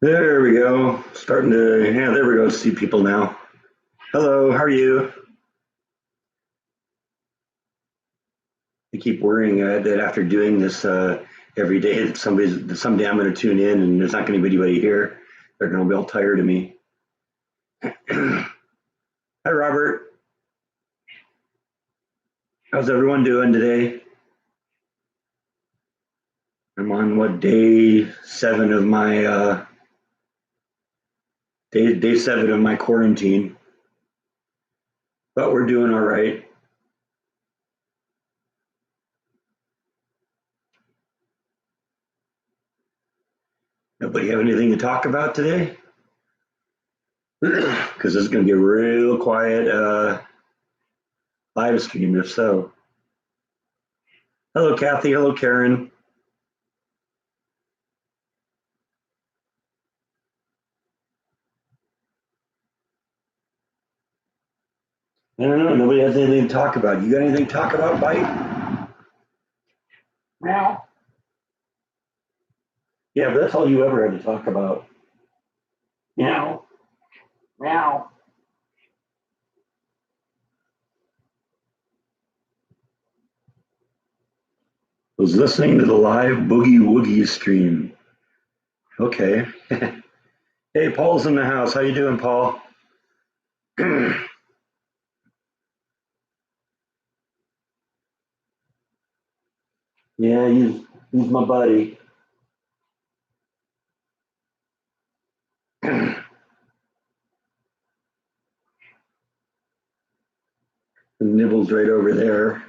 There we go. Starting to, yeah, there we go. See people now. Hello, how are you? I keep worrying that after doing this every day, that someday I'm going to tune in and there's not going to be anybody here. They're going to be all tired of me. Hi, Robert. How's everyone doing today? I'm on what day seven of my day seven of my quarantine, but we're doing all right. Nobody have anything to talk about today? Because this is going to be a real quiet live stream, if so. Hello, Kathy. Hello, Karen. I don't know. Nobody has anything to talk about. You got anything to talk about, Bite? Meow. Yeah, but that's all you ever had to talk about. Meow. Meow. Was listening to the live Boogie Woogie stream. Okay. Hey, Paul's in the house. How you doing, Paul? Yeah, he's my buddy. The nibble's right over there.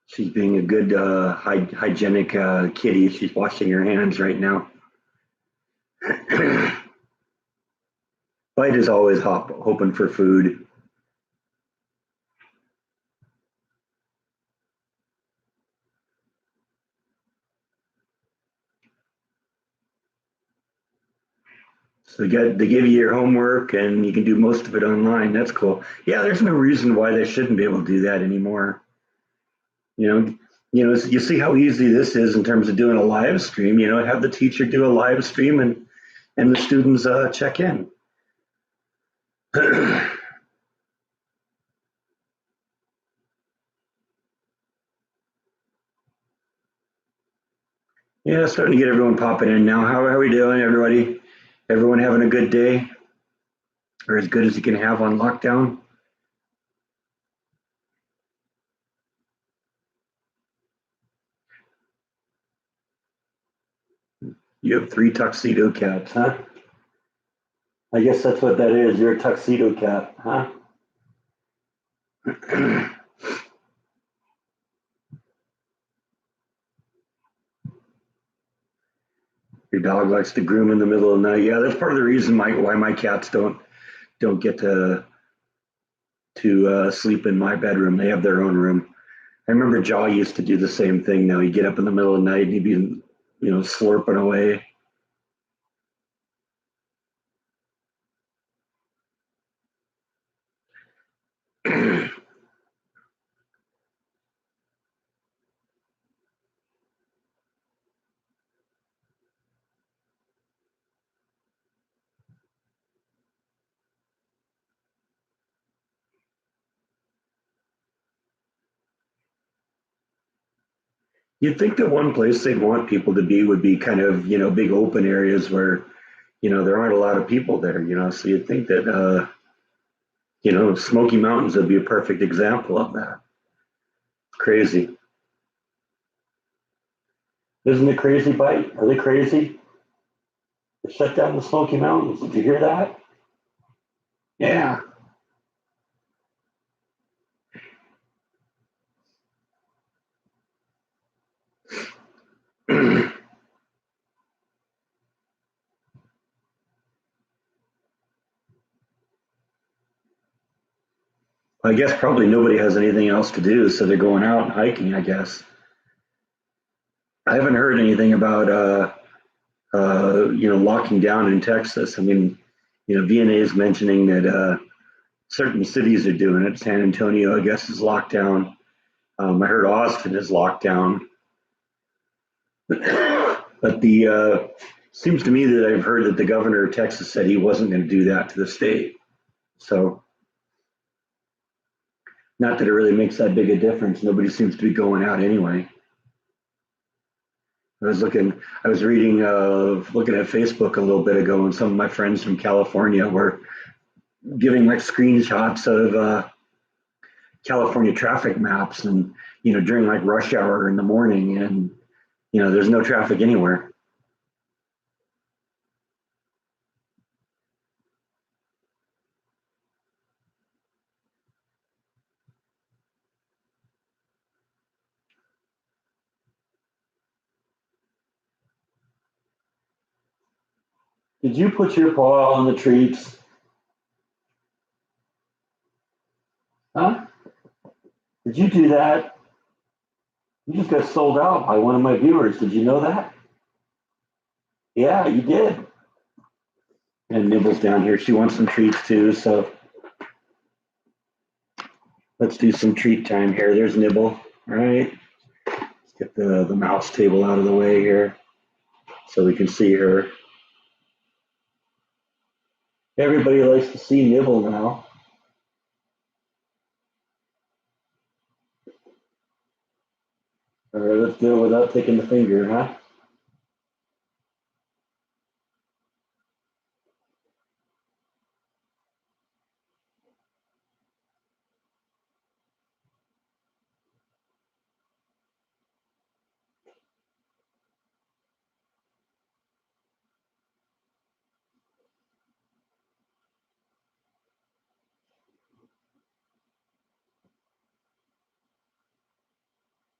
She's being a good hygienic kitty. She's washing her hands right now. Bite is always hoping for food. So they give you your homework and you can do most of it online. That's cool. Yeah, there's no reason why they shouldn't be able to do that anymore. You know, you see how easy this is in terms of doing a live stream. Have the teacher do a live stream and the students check in. Yeah, starting to get everyone popping in now. How are we doing, everybody? Everyone having a good day, or as good as you can have on lockdown? You have three tuxedo cats, huh? I guess that's what that is. You're a tuxedo cat, huh? Your dog likes to groom in the middle of the night. Yeah, that's part of the reason why my cats don't get to sleep in my bedroom. They have their own room. I remember Jaw used to do the same thing. Now he'd get up in the middle of the night and he'd be, slurping away. You'd think that one place they'd want people to be would be kind of, big open areas where, there aren't a lot of people there, so you'd think that, Smoky Mountains would be a perfect example of that. Crazy. Isn't it crazy, Bite? Are they crazy? They shut down the Smoky Mountains. Did you hear that? Yeah. I guess probably nobody has anything else to do, so they're going out and hiking, I guess. I haven't heard anything about locking down in Texas. I mean, VNA is mentioning that certain cities are doing it. San Antonio, I guess, is locked down. I heard Austin is locked down. But the seems to me that I've heard that the governor of Texas said he wasn't going to do that to the state. So not that it really makes that big a difference. Nobody seems to be going out anyway. I was reading, looking at Facebook a little bit ago, and some of my friends from California were giving like screenshots of California traffic maps, and during like rush hour in the morning, and there's no traffic anywhere. Did you put your paw on the treats? Huh? Did you do that? You just got sold out by one of my viewers. Did you know that? Yeah, you did. And Nibble's down here. She wants some treats too. So let's do some treat time here. There's Nibble. All right. Let's get the mouse table out of the way here so we can see her. Everybody likes to see Nibble now. All right, let's do it without taking the finger, huh?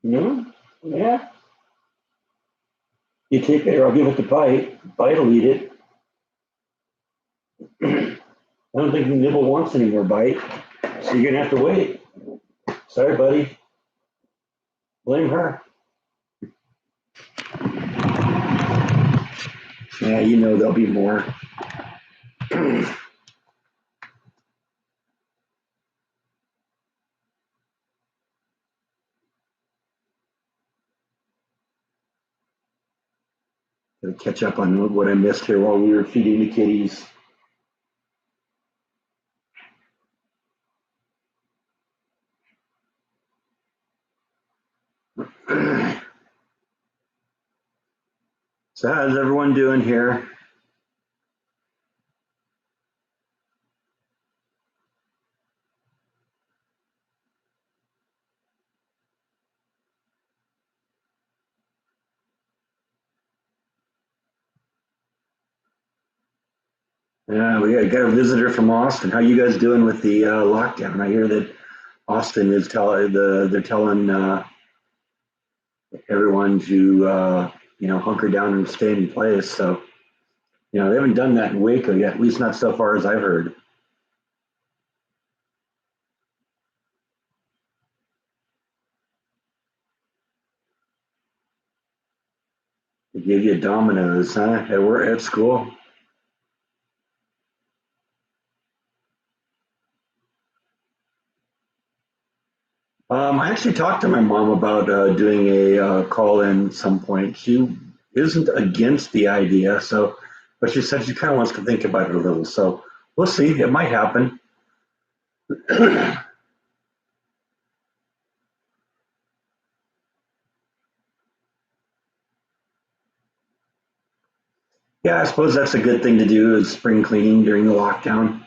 No? Yeah. You take it, or I'll give it to Bite. Bite will eat it. I don't think Nibble wants any more Bite, so you're gonna have to wait. Sorry, buddy. Blame her. Yeah, there'll be more. Gotta catch up on what I missed here while we were feeding the kitties. So how's everyone doing here? Yeah, we got a visitor from Austin. How you guys doing with the lockdown? I hear that Austin is they're telling everyone to hunker down and stay in place. So they haven't done that in Waco yet, at least not so far as I've heard. They give you Domino's, huh? At school. I actually talked to my mom about doing a call in at some point. She isn't against the idea, but she said she kind of wants to think about it a little. So we'll see. It might happen. Yeah, I suppose that's a good thing to do is spring cleaning during the lockdown.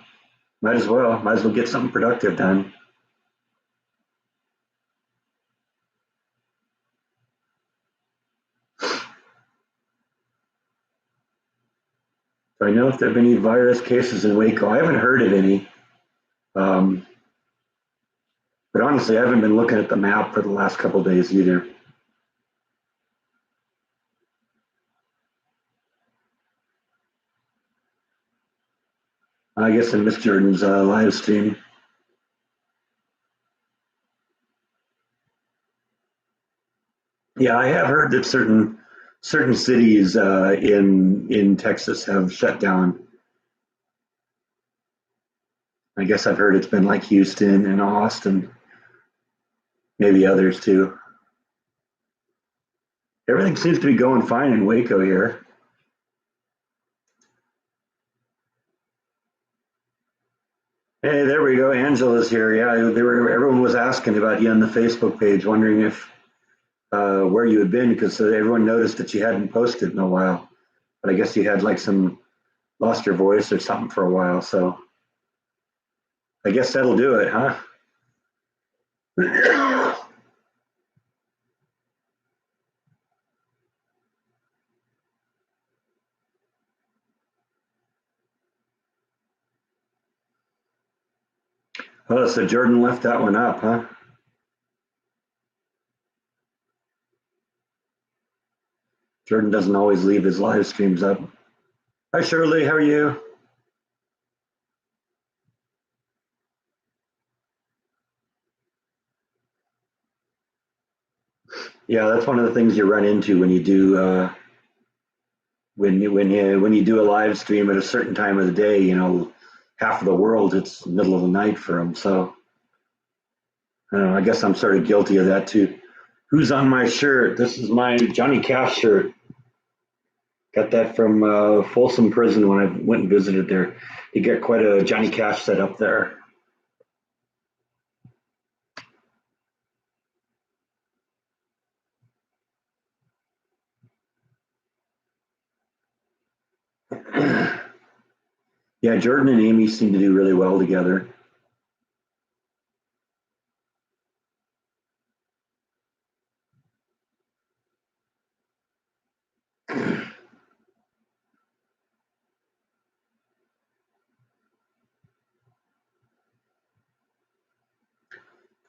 Might as well. Might as well get something productive done. Do I know if there have been any virus cases in Waco? I haven't heard of any. Um, but honestly, I haven't been looking at the map for the last couple of days either. I guess I missed Jordan's live stream. Yeah, I have heard that certain cities in Texas have shut down. I guess I've heard it's been like Houston and Austin, maybe others too. Everything seems to be going fine in Waco here. Hey, there we go. Angela's here. Yeah, everyone was asking about you on the Facebook page, wondering if where you had been because everyone noticed that you hadn't posted in a while. But I guess you had like some lost your voice or something for a while. So I guess that'll do it, huh? Oh, so Jordan left that one up, huh? Jordan doesn't always leave his live streams up. Hi, Shirley. How are you? Yeah, that's one of the things you run into when you do when you do a live stream at a certain time of the day. Half of the world it's the middle of the night for them. So I guess I'm sort of guilty of that too. Who's on my shirt? This is my Johnny Cash shirt. Got that from Folsom Prison when I went and visited there. You get quite a Johnny Cash set up there. Yeah, Jordan and Amy seem to do really well together.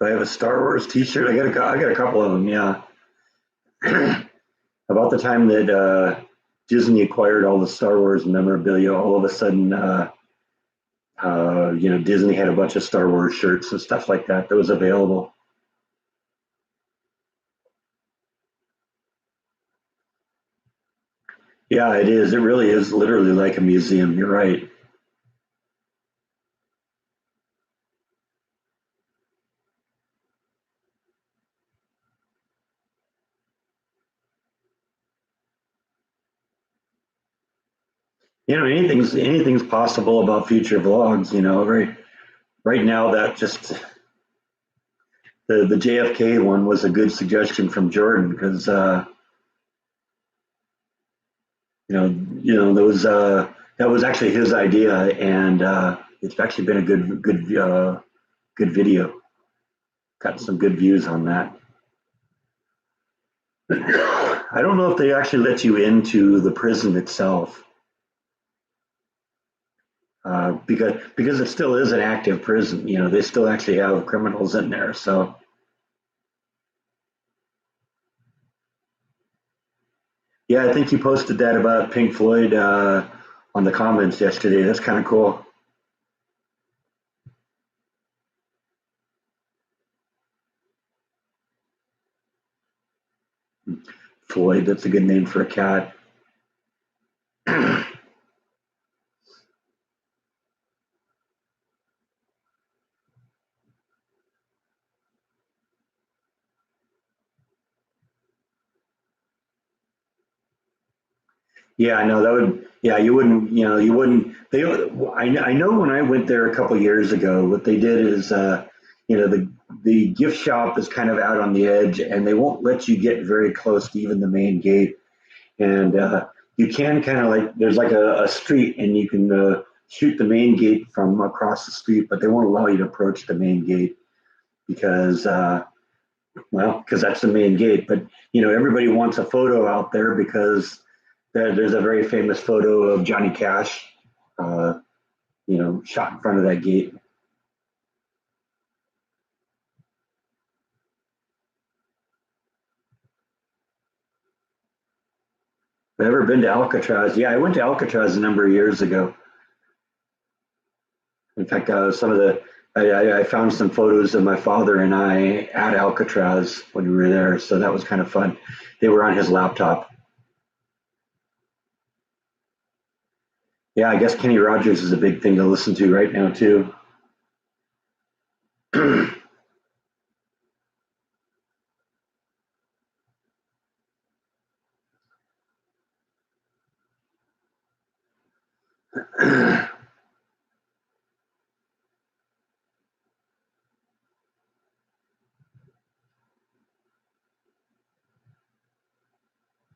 Do I have a Star Wars T-shirt? I got a couple of them. Yeah, about the time that Disney acquired all the Star Wars memorabilia, all of a sudden, Disney had a bunch of Star Wars shirts and stuff like that was available. Yeah, it is. It really is literally like a museum. You're right. Anything's possible about future vlogs. Right now that just the JFK one was a good suggestion from Jordan because that was actually his idea, and it's actually been a good video. Got some good views on that. I don't know if they actually let you into the prison itself because it still is an active prison. They still actually have criminals in there. So yeah, I think you posted that about Pink Floyd on the comments yesterday. That's kind of cool. Floyd, that's a good name for a cat. Yeah, I know that would. Yeah, you wouldn't. You wouldn't. I know when I went there a couple years ago, what they did is, the gift shop is kind of out on the edge, and they won't let you get very close to even the main gate. And you can kind of like there's like a street, and you can shoot the main gate from across the street, but they won't allow you to approach the main gate because because that's the main gate. But everybody wants a photo out there because there's a very famous photo of Johnny Cash, uh, shot in front of that gate. Have ever been to Alcatraz? Yeah, I went to Alcatraz a number of years ago. In fact, some of the I found some photos of my father and I at Alcatraz when we were there, so that was kind of fun. They were on his laptop. Yeah, I guess Kenny Rogers is a big thing to listen to right now too. And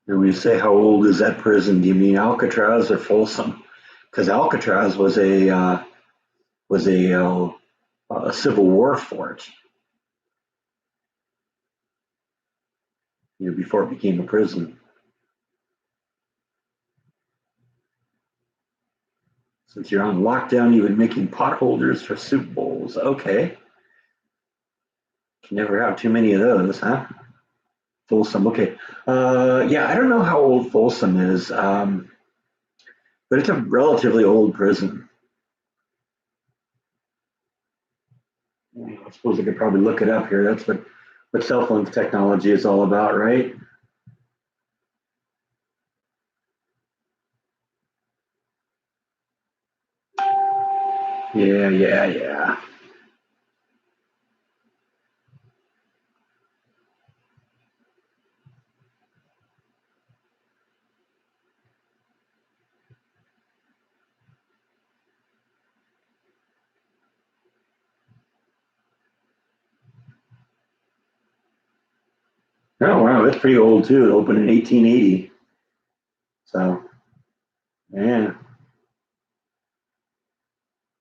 when you say how old is that prison, do you mean Alcatraz or Folsom? Because Alcatraz was a Civil War fort, before it became a prison. Since you're on lockdown, you've been making potholders for soup bowls. Okay, can never have too many of those, huh? Folsom. Okay. Yeah, I don't know how old Folsom is, but it's a relatively old prison. I suppose I could probably look it up here. That's what cell phone technology is all about, right? Yeah, yeah, yeah. Oh wow, that's pretty old too. It opened in 1880. So yeah,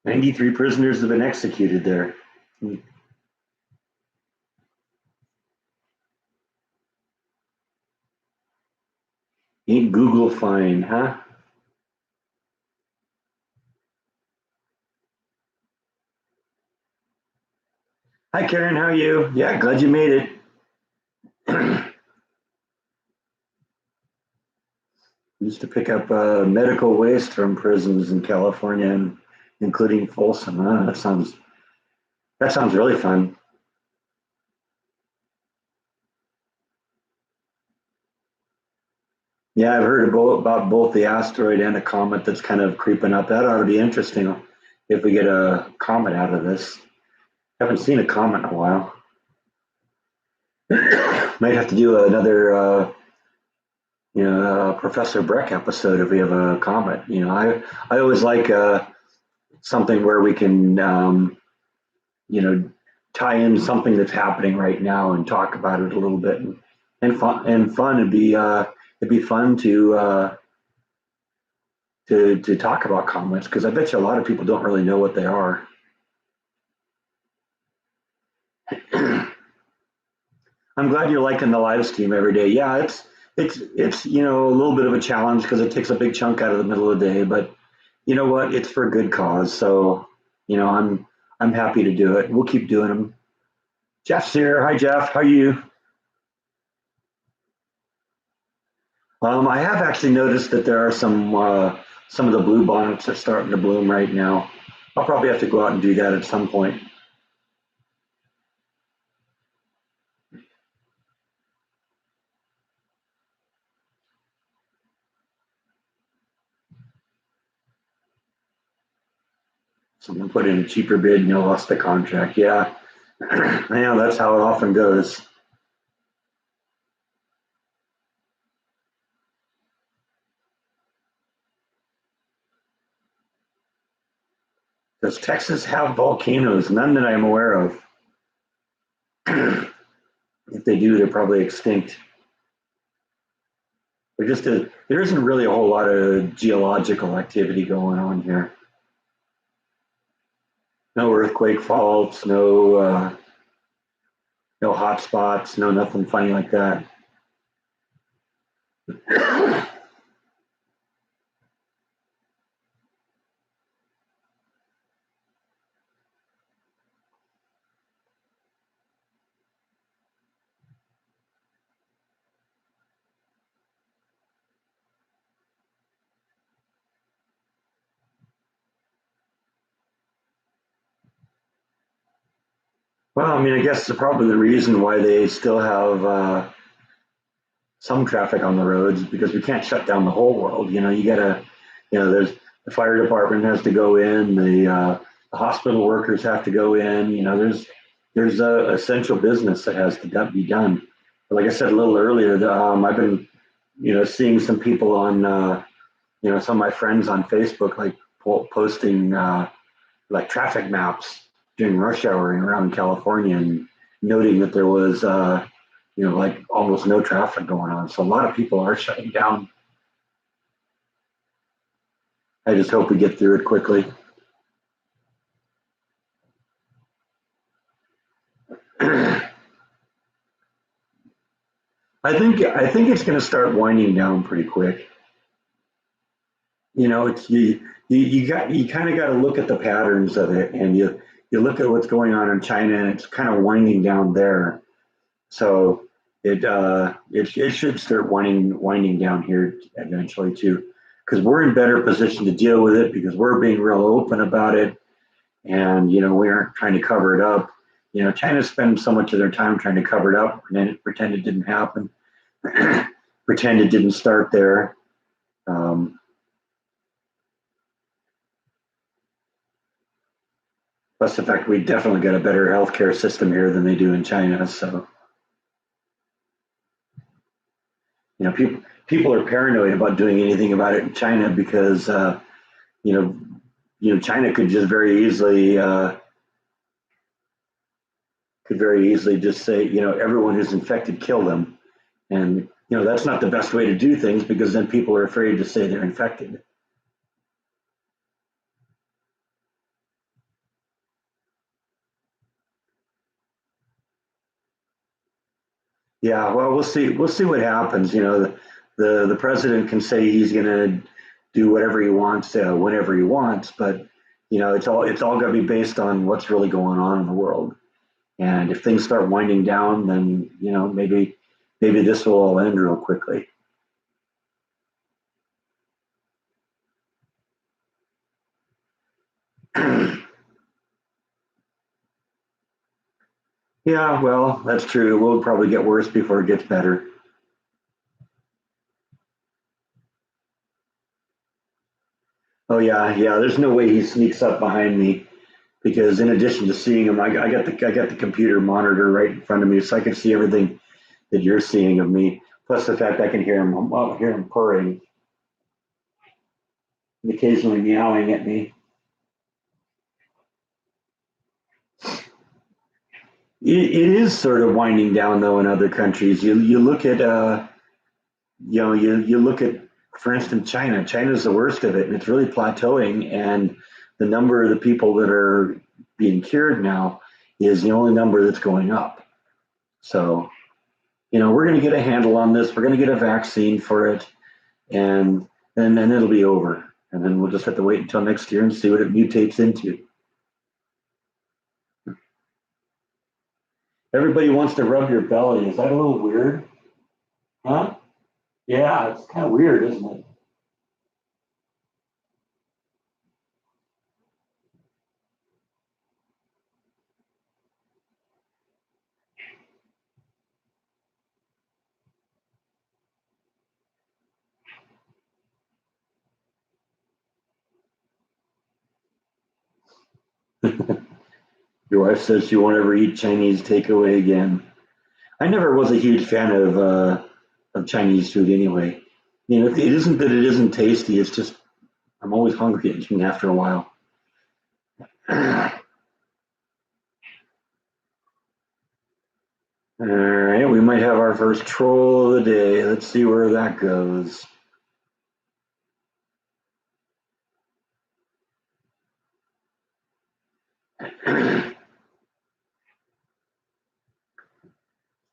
93 prisoners have been executed there. Ain't Google fine, huh? Hi Karen, how are you? Yeah, glad you made it. Used to pick up medical waste from prisons in California, and including Folsom. Huh? That sounds really fun. Yeah, I've heard about both the asteroid and a comet that's kind of creeping up. That ought to be interesting if we get a comet out of this. Haven't seen a comet in a while. Might have to do another, Professor Breck episode if we have a comet. I always like something where we can, you know, tie in something that's happening right now and talk about it a little bit and fun. It'd be fun to talk about comets because I bet you a lot of people don't really know what they are. I'm glad you're liking the live stream every day. Yeah, it's a little bit of a challenge because it takes a big chunk out of the middle of the day, but you know what? It's for a good cause, so I'm happy to do it. We'll keep doing them. Jeff's here. Hi, Jeff. How are you? I have actually noticed that there are some of the blue bonnets are starting to bloom right now. I'll probably have to go out and do that at some point. Someone put in a cheaper bid and you lost the contract. Yeah, yeah, that's how it often goes. Does Texas have volcanoes? None that I'm aware of. If they do, they're probably extinct. There isn't really a whole lot of geological activity going on here. No earthquake faults, no hot spots, no nothing funny like that. Well, I mean, I guess probably the reason why they still have some traffic on the roads is because we can't shut down the whole world. You gotta, there's the fire department has to go in, the hospital workers have to go in. There's a essential business that has to be done. But like I said a little earlier, I've been, seeing some people on, some of my friends on Facebook, like posting like traffic maps during rush hour around California and noting that there was like almost no traffic going on. So a lot of people are shutting down. I just hope we get through it quickly. I think it's going to start winding down pretty quick. It's you kind of got to look at the patterns of it, and you look at what's going on in China, and it's kind of winding down there. So it should start winding down here eventually too, because we're in better position to deal with it because we're being real open about it, and we aren't trying to cover it up. China spends so much of their time trying to cover it up, pretend it didn't happen, pretend it didn't start there. Um, Plus the fact we definitely got a better healthcare system here than they do in China. So people are paranoid about doing anything about it in China because you know China could very easily just say everyone who's infected, kill them, and that's not the best way to do things because then people are afraid to say they're infected. Yeah, well, we'll see. We'll see what happens. The president can say he's going to do whatever he wants, whenever he wants, but it's all going to be based on what's really going on in the world. And if things start winding down, then maybe this will all end real quickly. Yeah, well, that's true. It will probably get worse before it gets better. Oh yeah, yeah. There's no way he sneaks up behind me because in addition to seeing him, I got the computer monitor right in front of me, so I can see everything that you're seeing of me. Plus the fact I can hear him purring and occasionally meowing at me. It is sort of winding down though in other countries. You look at you look at, for instance, China. China's the worst of it, and it's really plateauing. And the number of the people that are being cured now is the only number that's going up. So we're going to get a handle on this. We're going to get a vaccine for it, and then it'll be over. And then we'll just have to wait until next year and see what it mutates into. Everybody wants to rub your belly. Is that a little weird? Huh? Yeah, it's kind of weird, isn't it? Your wife says she won't ever eat Chinese takeaway again. I never was a huge fan of Chinese food anyway. It isn't that it isn't tasty. It's just I'm always hungry again after a while. All right, we might have our first troll of the day. Let's see where that goes.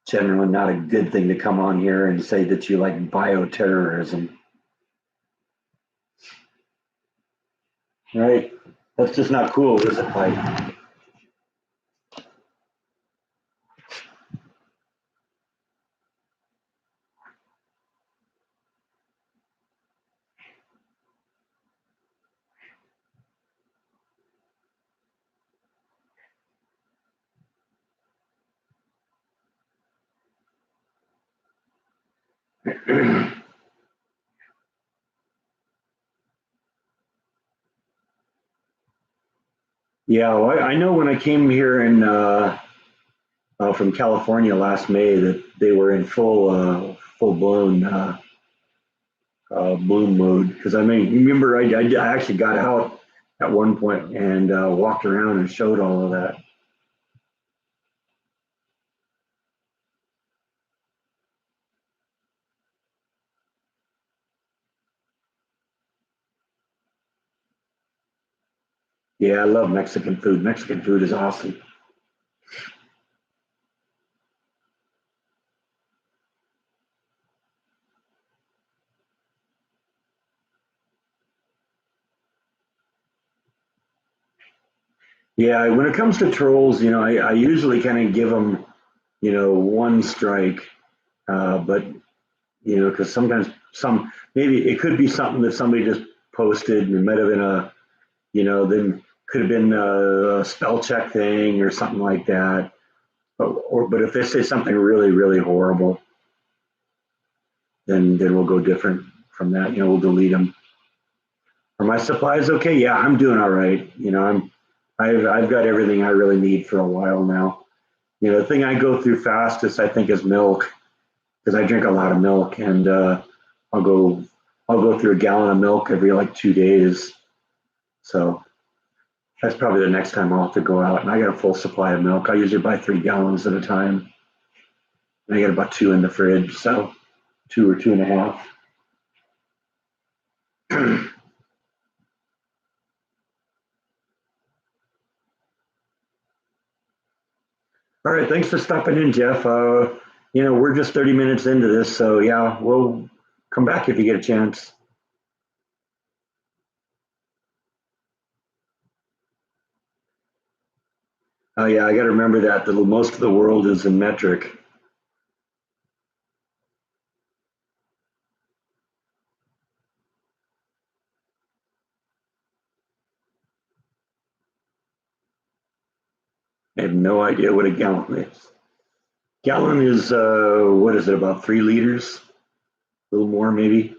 Generally, not a good thing to come on here and say that you like bioterrorism, right? That's just not cool, is it, Mike? Yeah, well, I know when I came here from California last May that they were in full blown bloom mode. Because I mean, remember, I actually got out at one point and walked around and showed all of that. Yeah, I love Mexican food. Mexican food is awesome. Yeah, when it comes to trolls, I usually kind of give them, one strike. But because sometimes maybe it could be something that somebody just posted, and it might have been then could have been a spell check thing or something like that. But if they say something really, really horrible, then we'll go different from that. We'll delete them. Are my supplies okay? Yeah, I'm doing all right. I've got everything I really need for a while now. The thing I go through fastest, I think, is milk because I drink a lot of milk, and I'll go I'll go through a gallon of milk every like 2 days. So that's probably the next time I'll have to go out. And I got a full supply of milk. I usually buy 3 gallons at a time. And I got about two in the fridge, so two or two and a half. All right, thanks for stopping in, Jeff. We're just 30 minutes into this, so yeah, we'll come back if you get a chance. Oh yeah, I got to remember that most of the world is in metric. I have no idea what a gallon is. Gallon is what is it? About 3 liters, a little more maybe.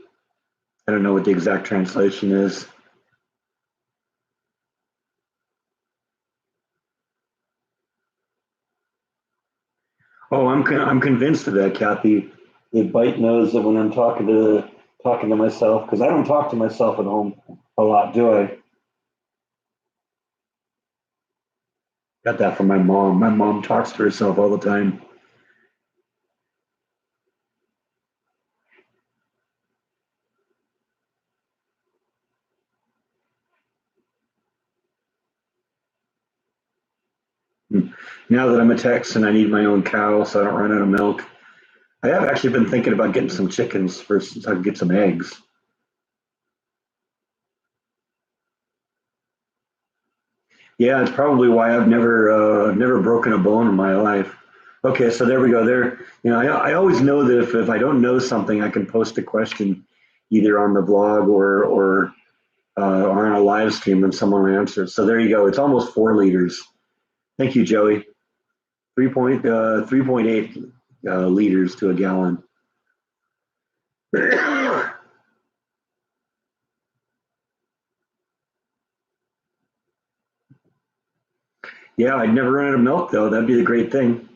I don't know what the exact translation is. Oh, I'm convinced of that, Kathy. The bite knows that when I'm talking to myself, because I don't talk to myself at home a lot, do I? Got that from my mom. My mom talks to herself all the time. Now that I'm a Texan, I need my own cow so I don't run out of milk. I have actually been thinking about getting some chickens first so I can get some eggs. Yeah, it's probably why I've never broken a bone in my life. Okay, so there we go. There, I always know that if I don't know something, I can post a question either on the blog or on a live stream and someone will answer. So there you go. It's almost 4 liters. Thank you, Joey. 3.8 liters to a gallon. Yeah, I'd never run out of milk though. That'd be the great thing.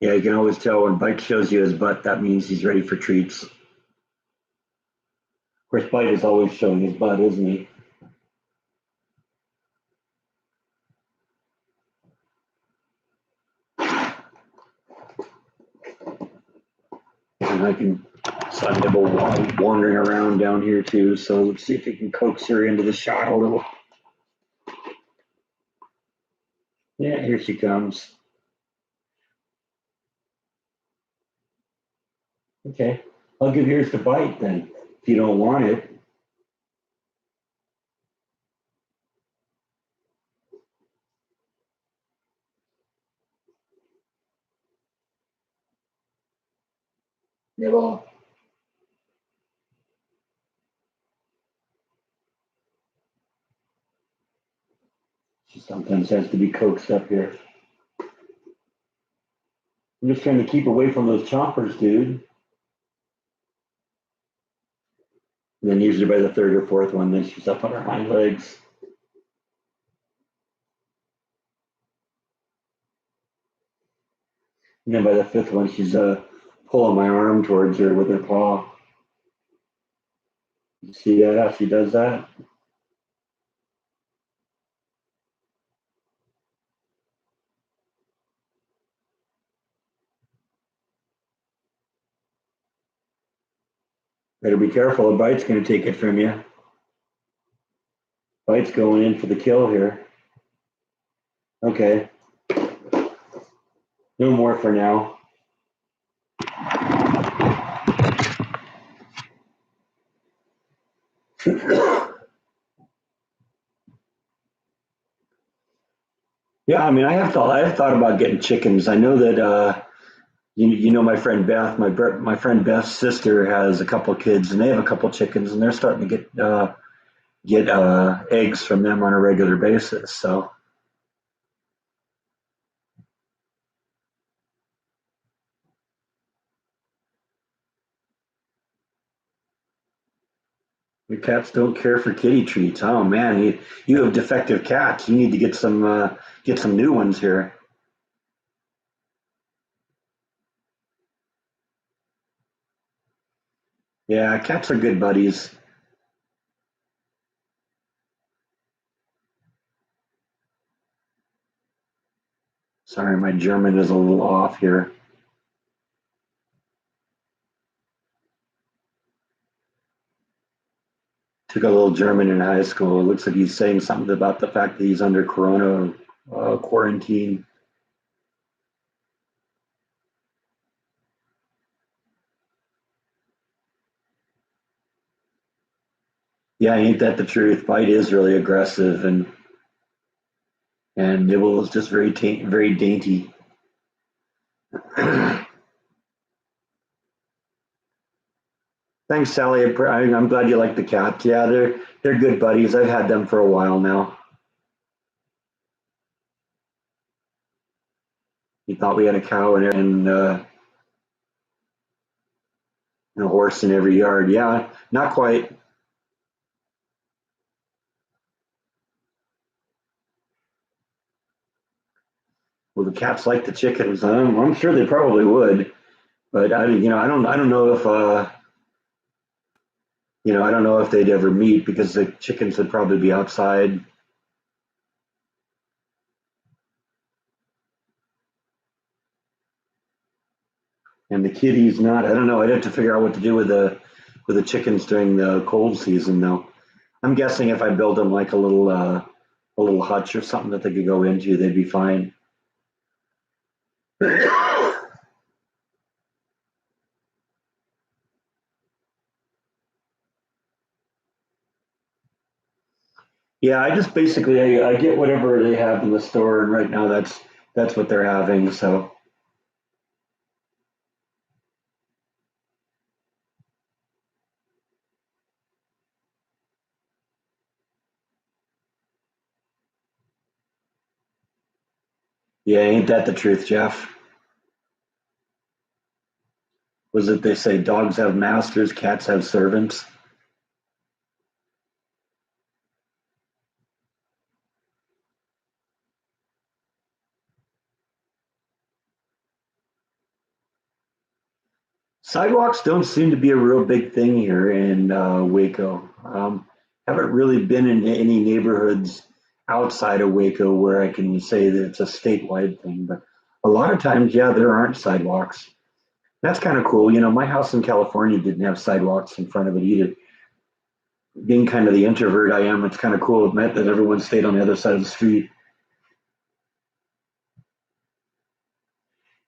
Yeah, you can always tell when Bite shows you his butt, that means he's ready for treats. Of course, Bite is always showing his butt, isn't he? And I can Sun Nibble wandering around down here too. So let's see if we can coax her into the shot a little. Yeah, here she comes. Okay, I'll give yours to Bite then. If you don't want it. Nibble. She sometimes has to be coaxed up here. I'm just trying to keep away from those chompers, dude. And then usually by the third or fourth one, then she's up on her hind legs. And then by the fifth one, she's pulling my arm towards her with her paw. You see that, how she does that? Better be careful, a bite's going to take it from you. Bite's going in for the kill here. Okay, no more for now. Yeah, I mean, I've thought about getting chickens. I know that you know my friend Beth, my friend Beth's sister has a couple of kids, and they have a couple of chickens, and they're starting to get eggs from them on a regular basis. So your cats don't care for kitty treats. Oh man, you have defective cats. You need to get some new ones here. Yeah, cats are good buddies. Sorry, my German is a little off here. Took a little German in high school. It looks like he's saying something about the fact that he's under Corona quarantine. Yeah, ain't that the truth? Bite is really aggressive, and nibble is just very dainty. Thanks, Sally. I'm glad you like the cats. Yeah, they're good buddies. I've had them for a while now. We thought we had a cow and a horse in every yard. Yeah, not quite. Well, the cats like the chickens. I'm sure they probably would, but I don't know if I don't know if they'd ever meet because the chickens would probably be outside, and the kitties not. I don't know. I'd have to figure out what to do with the chickens during the cold season, though. I'm guessing if I build them like a little hutch or something that they could go into, they'd be fine. Yeah, I just basically I get whatever they have in the store, and right now that's what they're having. So yeah, ain't that the truth, Jeff? Was it they say dogs have masters, cats have servants? Sidewalks don't seem to be a real big thing here in Waco. Haven't really been in any neighborhoods outside of Waco where I can say that it's a statewide thing, but a lot of times, yeah, there aren't sidewalks. That's kind of cool. You know, my house in California didn't have sidewalks in front of it either. Being kind of the introvert I am, it's kind of cool. It meant that everyone stayed on the other side of the street.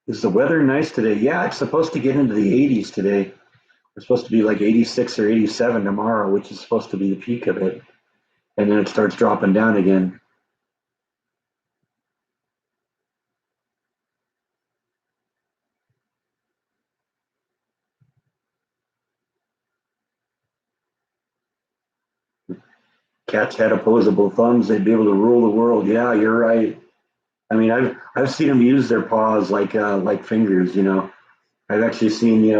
Is the weather nice today? Yeah, it's supposed to get into the 80s today. We're supposed to be like 86 or 87 tomorrow, which is supposed to be the peak of it. And then it starts dropping down again. Cats had opposable thumbs; they'd be able to rule the world. Yeah, you're right. I mean, I've seen them use their paws like fingers. You know, I've actually seen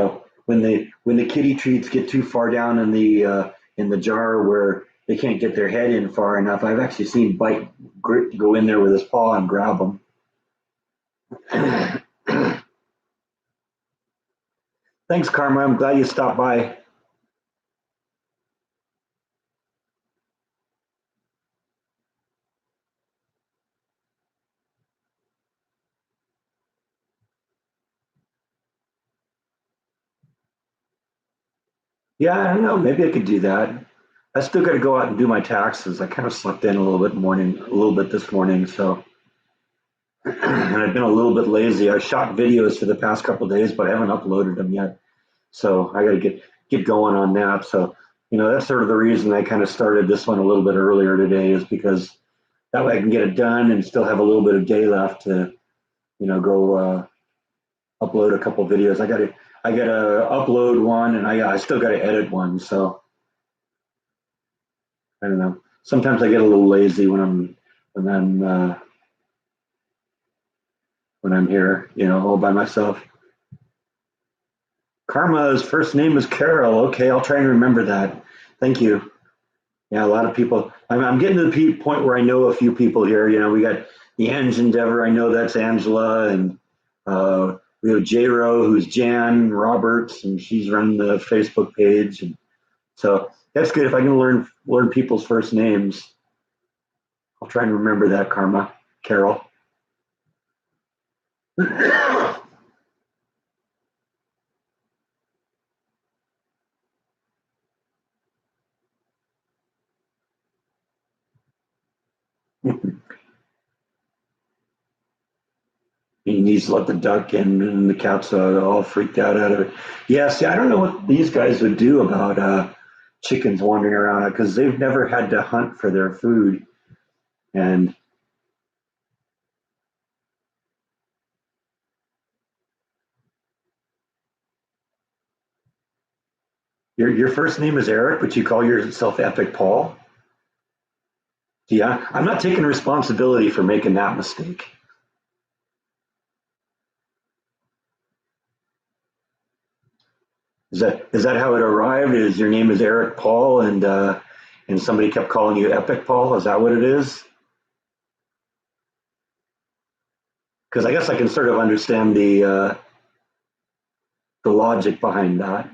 when the kitty treats get too far down in the jar where they can't get their head in far enough. I've actually seen Bite go in there with his paw and grab them. Thanks, Karma. I'm glad you stopped by. Yeah, I don't know. Maybe I could do that. I still got to go out and do my taxes. I kind of slept in a little bit this morning. So, and I've been a little bit lazy. I shot videos for the past couple of days, but I haven't uploaded them yet. So I got to get going on that. So, that's sort of the reason I kind of started this one a little bit earlier today, is because that way I can get it done and still have a little bit of day left to, go upload a couple of videos. I got to upload one, and I still got to edit one. So I don't know. Sometimes I get a little lazy when I'm when I'm here, all by myself. Karma's first name is Carol. Okay, I'll try and remember that. Thank you. Yeah, a lot of people. I'm getting to the point where I know a few people here. We got the Eng Endeavor. I know that's Angela, and we have J-Ro, who's Jan Roberts, and she's running the Facebook page. And so that's good if I can learn people's first names. I'll try and remember that, Karma. Carol. He needs to let the duck in, and the cat's all freaked out of it. Yeah, see, I don't know what these guys would do about chickens wandering around, because they've never had to hunt for their food. And your first name is Eric, but you call yourself Epic Paul. Yeah, I'm not taking responsibility for making that mistake. Is that how it arrived? Is your name is Eric Paul, and somebody kept calling you Epic Paul? Is that what it is? Because I guess I can sort of understand the logic behind that.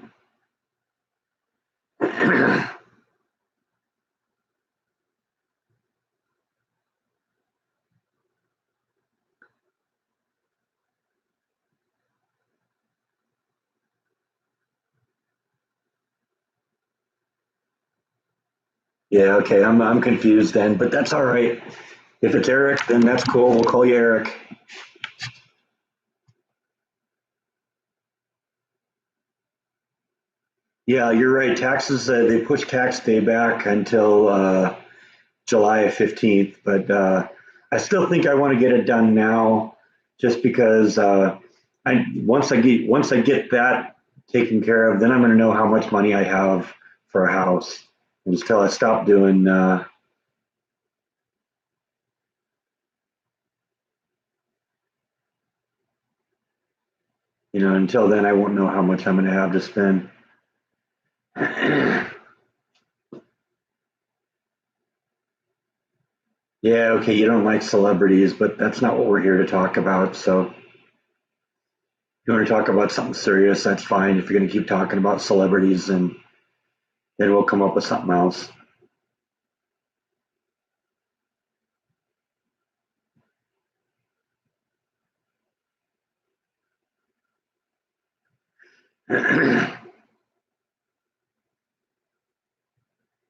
Yeah, okay, I'm confused then, but that's all right. If it's Eric, then that's cool. We'll call you Eric. Yeah, you're right. Taxes, they pushed tax day back until July 15th, but I still think I want to get it done now, just because I once I get that taken care of, then I'm going to know how much money I have for a house. Until I stop doing, until then I won't know how much I'm going to have to spend. Yeah, okay, you don't like celebrities, but that's not what we're here to talk about. So if you want to talk about something serious, that's fine. If you're going to keep talking about celebrities, then we'll come up with something else.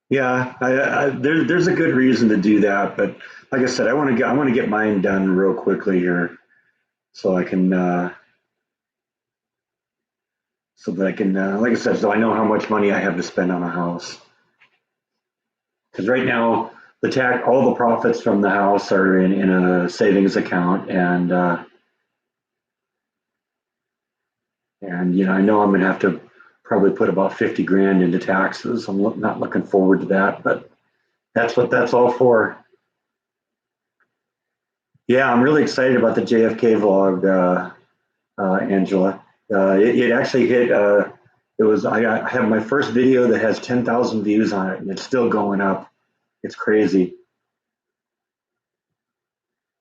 Yeah, there's a good reason to do that, but like I said, I want to get mine done real quickly here, so I can so that I can like I said, so I know how much money I have to spend on a house. Because right now, all the profits from the house are in a savings account, and I know I'm gonna have to probably put about 50 grand into taxes. Not looking forward to that, but that's what that's all for. Yeah, I'm really excited about the JFK vlog, Angela. It actually hit. I have my first video that has 10,000 views on it, and it's still going up. It's crazy.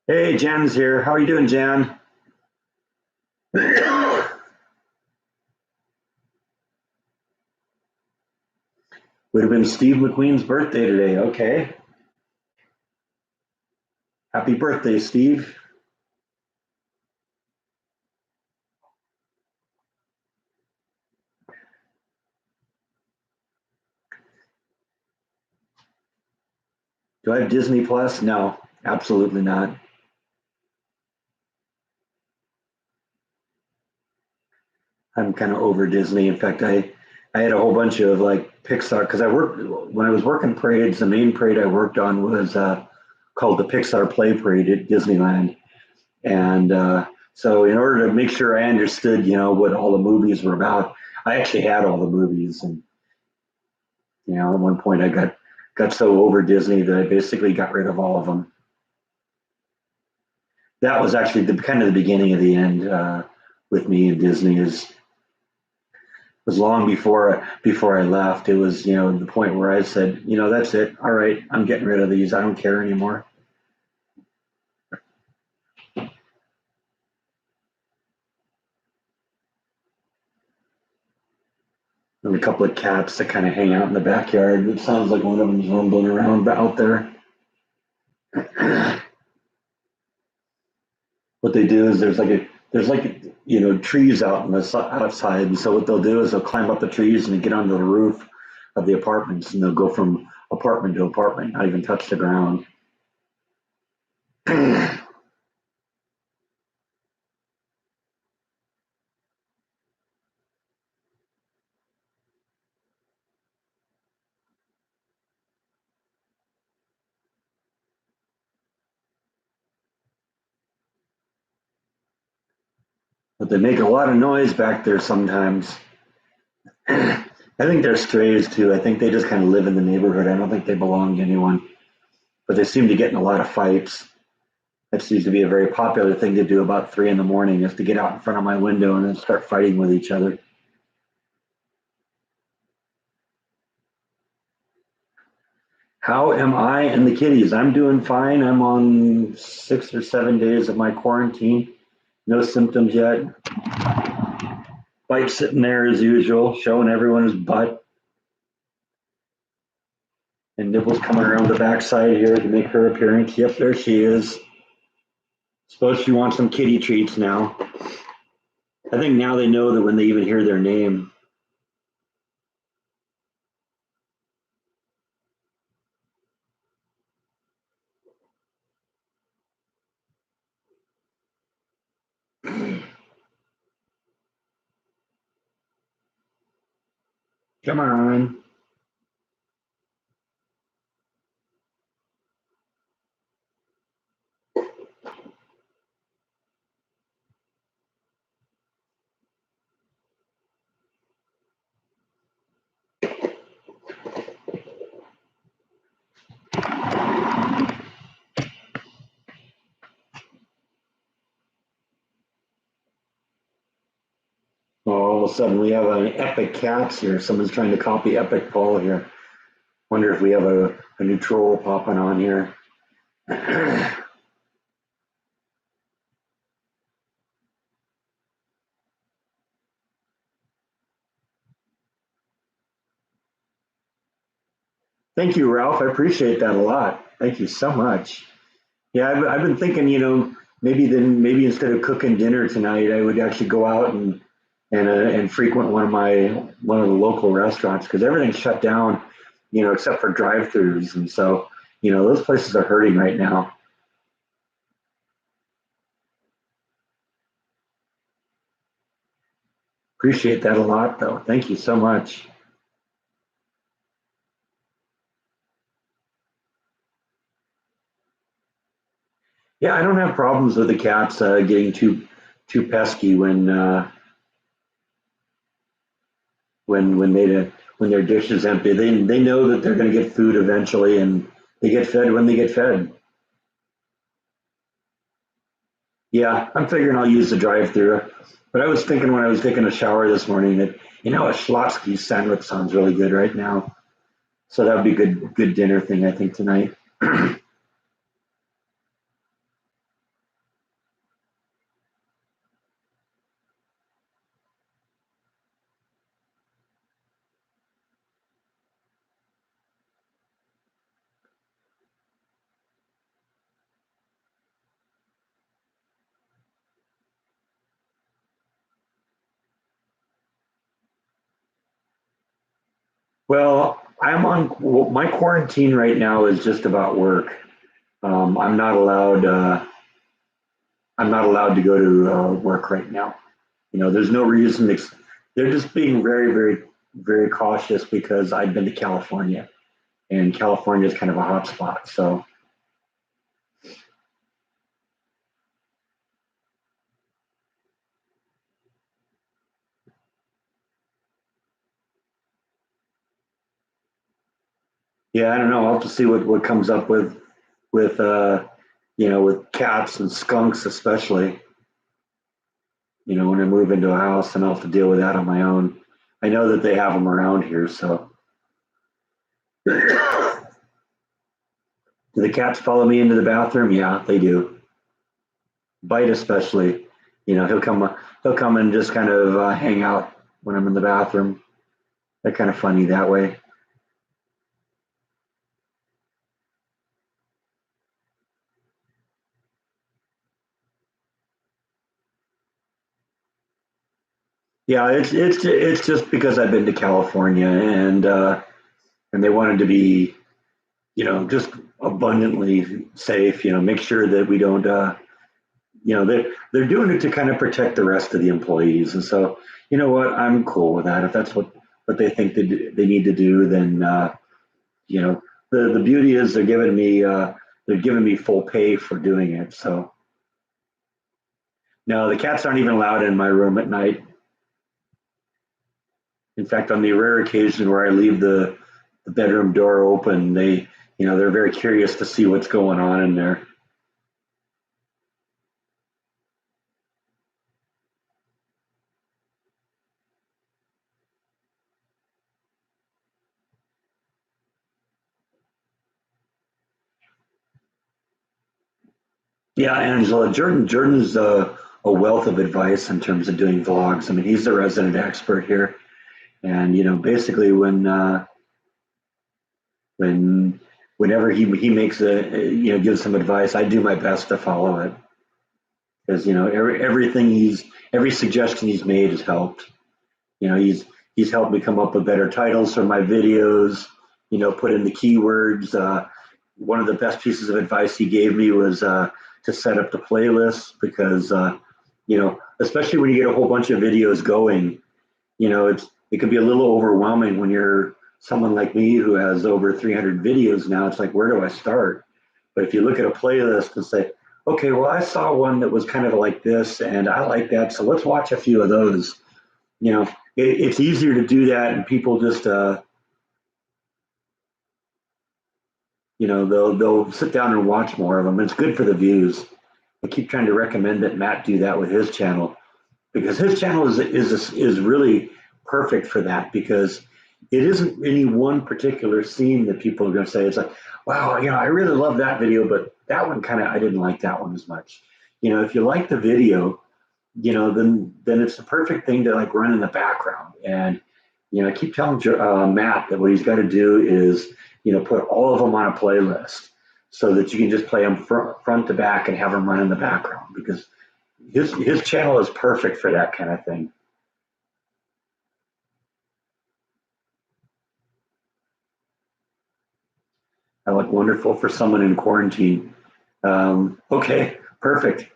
Hey, Jan's here. How are you doing, Jan? Would have been Steve McQueen's birthday today. Okay. Happy birthday, Steve. Do I have Disney Plus? No, absolutely not. I'm kind of over Disney. In fact, I had a whole bunch of like Pixar because I worked when I was working parades. The main parade I worked on was called the Pixar Play Parade at Disneyland, and so in order to make sure I understood, what all the movies were about, I actually had all the movies, and at one point I got so over Disney that I basically got rid of all of them. That was actually the kind of the beginning of the end with me and Disney. Is was long before I left. It was the point where I said, that's it. All right, I'm getting rid of these. I don't care anymore. And a couple of cats that kind of hang out in the backyard. It sounds like one of them's rumbling around out there. What they do is there's like trees out on the outside, and so what they'll do is they'll climb up the trees and get onto the roof of the apartments, and they'll go from apartment to apartment, not even touch the ground. But they make a lot of noise back there sometimes. I think they're strays too. I think they just kind of live in the neighborhood. I don't think they belong to anyone, but they seem to get in a lot of fights. That seems to be a very popular thing to do about 3 in the morning, is to get out in front of my window and then start fighting with each other. How am I and the kitties? I'm doing fine. I'm on 6 or 7 days of my quarantine. No symptoms yet. Bite sitting there as usual, showing everyone his butt. And Nibble's coming around the backside here to make her appearance. Yep, there she is. Suppose she wants some kitty treats now. I think now they know that when they even hear their name. Come on. Oh, all of a sudden we have an Epic Cats here. Someone's trying to copy Epic Paul here. Wonder if we have a new troll popping on here. Thank you, Ralph. I appreciate that a lot. Thank you so much. Yeah, I've been thinking, maybe instead of cooking dinner tonight, I would actually go out and frequent one of the local restaurants, because everything's shut down, except for drive-throughs, and so those places are hurting right now. Appreciate that a lot, though. Thank you so much. Yeah, I don't have problems with the cats getting too pesky when their dish is empty. They know that they're going to get food eventually, and they get fed when they get fed. Yeah, I'm figuring I'll use the drive-through. But I was thinking when I was taking a shower this morning that a Schlotsky sandwich sounds really good right now. So that would be a good dinner thing, I think, tonight. Well, well, my quarantine right now is just about work. I'm not allowed. I'm not allowed to go to work right now. There's no reason. They're just being very, very, very cautious because I've been to California, and California is kind of a hot spot. So yeah, I don't know. I'll have to see what comes up with with cats and skunks especially. When I move into a house and I'll have to deal with that on my own. I know that they have them around here, so. Do the cats follow me into the bathroom? Yeah, they do. Bite especially. He'll come and just kind of hang out when I'm in the bathroom. They're kind of funny that way. Yeah, it's just because I've been to California and they wanted to be just abundantly safe. Make sure that we don't they're doing it to kind of protect the rest of the employees. And so, you know what, I'm cool with that. If that's what they think they need to do, then you know the beauty is they're giving me full pay for doing it. So no, the cats aren't even allowed in my room at night. In fact, on the rare occasion where I leave the bedroom door open, they're very curious to see what's going on in there. Yeah, Angela, Jordan's a wealth of advice in terms of doing vlogs. I mean, he's the resident expert here. And basically, when whenever he makes gives some advice, I do my best to follow it because every suggestion he's made has helped. He's helped me come up with better titles for my videos. Put in the keywords. One of the best pieces of advice he gave me was to set up the playlist because especially when you get a whole bunch of videos going, it can be a little overwhelming when you're someone like me who has over 300 videos now. It's like, where do I start? But if you look at a playlist and say, okay, well, I saw one that was kind of like this and I like that, so let's watch a few of those. It's easier to do that, and people just they'll sit down and watch more of them. It's good for the views. I keep trying to recommend that Matt do that with his channel because his channel is really perfect for that because it isn't any one particular scene that people are going to say it's like, wow, I really love that video, but that one kind of I didn't like that one as much. If you like the video, then it's the perfect thing to like run in the background. And I keep telling Matt that what he's got to do is put all of them on a playlist so that you can just play them front to back and have them run in the background because his channel is perfect for that kind of thing. I look wonderful for someone in quarantine. Okay, perfect.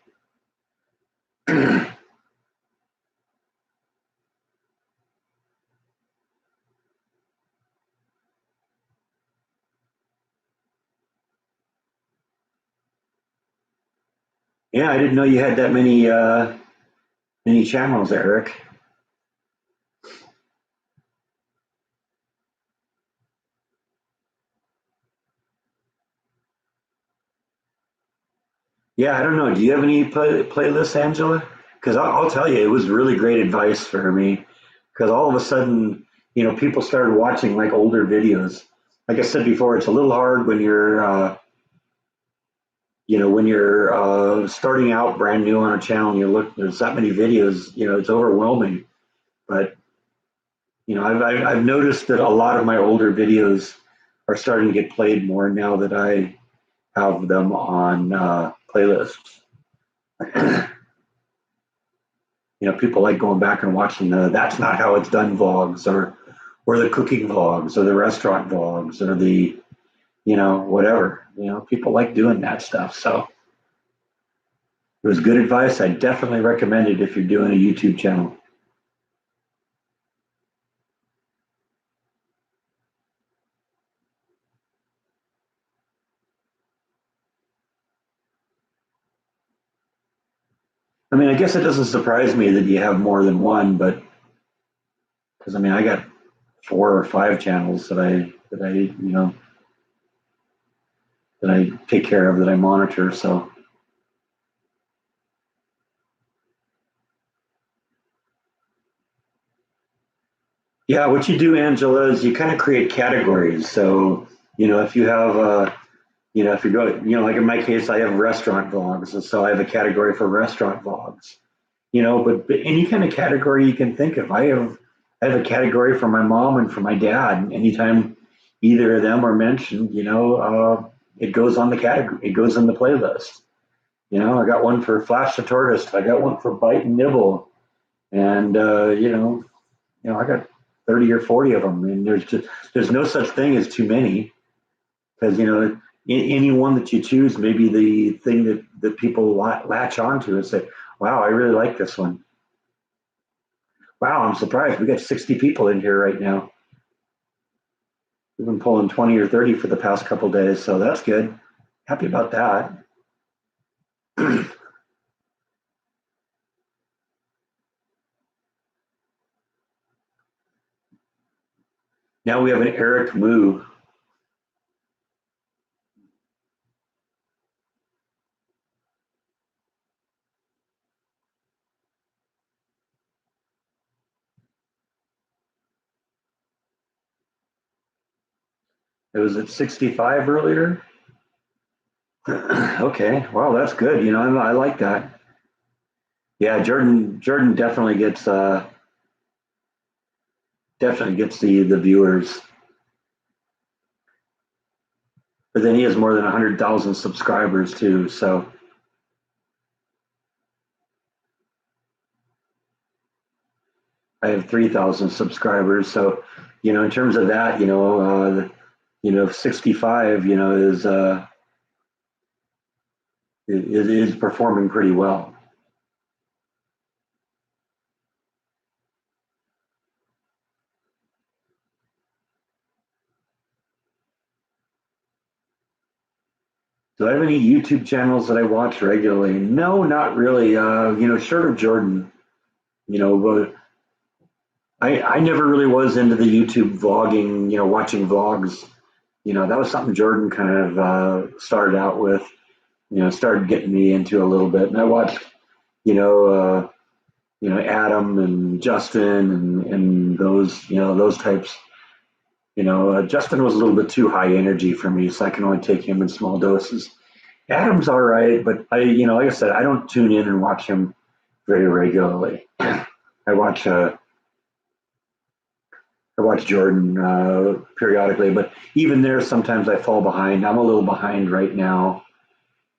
Yeah, I didn't know you had that many channels, Eric. Yeah, I don't know. Do you have any playlists, Angela? Because I'll tell you, it was really great advice for me. Because all of a sudden, people started watching like older videos. Like I said before, it's a little hard when you're starting out brand new on a channel and you look, there's that many videos, it's overwhelming. But I've noticed that a lot of my older videos are starting to get played more now that I have them on playlists. People like going back and watching the "That's Not How It's Done" vlogs, or the cooking vlogs or the restaurant vlogs or the, whatever. People like doing that stuff. So it was good advice. I definitely recommend it if you're doing a YouTube channel. I mean, I guess it doesn't surprise me that you have more than one, but because I mean, I got 4 or 5 channels that I take care of, that I monitor. So yeah, what you do, Angela, is you kind of create categories. So if you have if you go, like in my case, I have restaurant vlogs, and so I have a category for restaurant vlogs. But any kind of category you can think of. I have a category for my mom and for my dad. Anytime either of them are mentioned, it goes on the category. It goes in the playlist. I got one for Flash the Tortoise. I got one for Bite and Nibble, and I got 30 or 40 of them. And there's no such thing as too many, because any one that you choose may be the thing that people latch onto and say, "Wow, I really like this one." Wow, I'm surprised. We got 60 people in here right now. We've been pulling 20 or 30 for the past couple of days, so that's good. Happy about that. Now we have an Eric Moo. It was at 65 earlier. Okay, well that's good. I like that. Yeah, Jordan definitely gets the viewers, but then he has more than 100,000 subscribers too. So I have 3,000 subscribers. So in terms of that, 65, is performing pretty well. Do I have any YouTube channels that I watch regularly? No, not really. Short of Jordan, but I never really was into the YouTube vlogging, watching vlogs. That was something Jordan kind of started out with, started getting me into a little bit. And I watched, Adam and Justin and those types. Justin was a little bit too high energy for me, so I can only take him in small doses. Adam's all right, but like I said, I don't tune in and watch him very regularly. I watch uh, I watch Jordan periodically, but even there, sometimes I fall behind. I'm a little behind right now,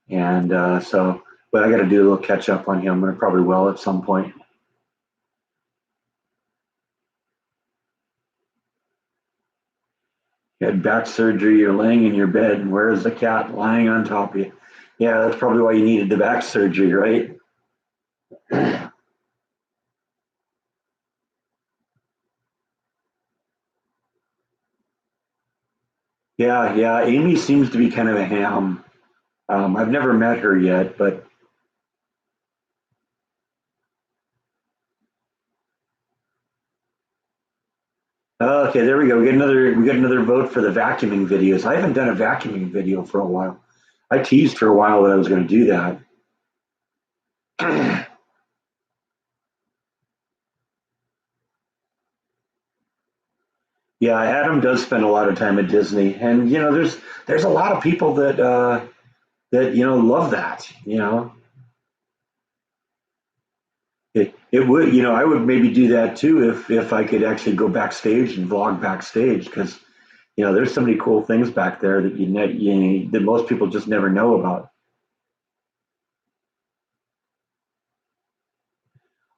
and but I got to do a little catch up on him, and I probably will at some point. You had back surgery. You're laying in your bed, and where's the cat lying on top of you? Yeah, that's probably why you needed the back surgery, right? Yeah, yeah. Amy seems to be kind of a ham. I've never met her yet, but okay, there we go. We got another vote for the vacuuming videos. I haven't done a vacuuming video for a while. I teased for a while that I was going to do that. Yeah, Adam does spend a lot of time at Disney, and there's a lot of people that love that. It would, I would maybe do that too if I could actually go backstage and vlog backstage, because there's so many cool things back there that that most people just never know about.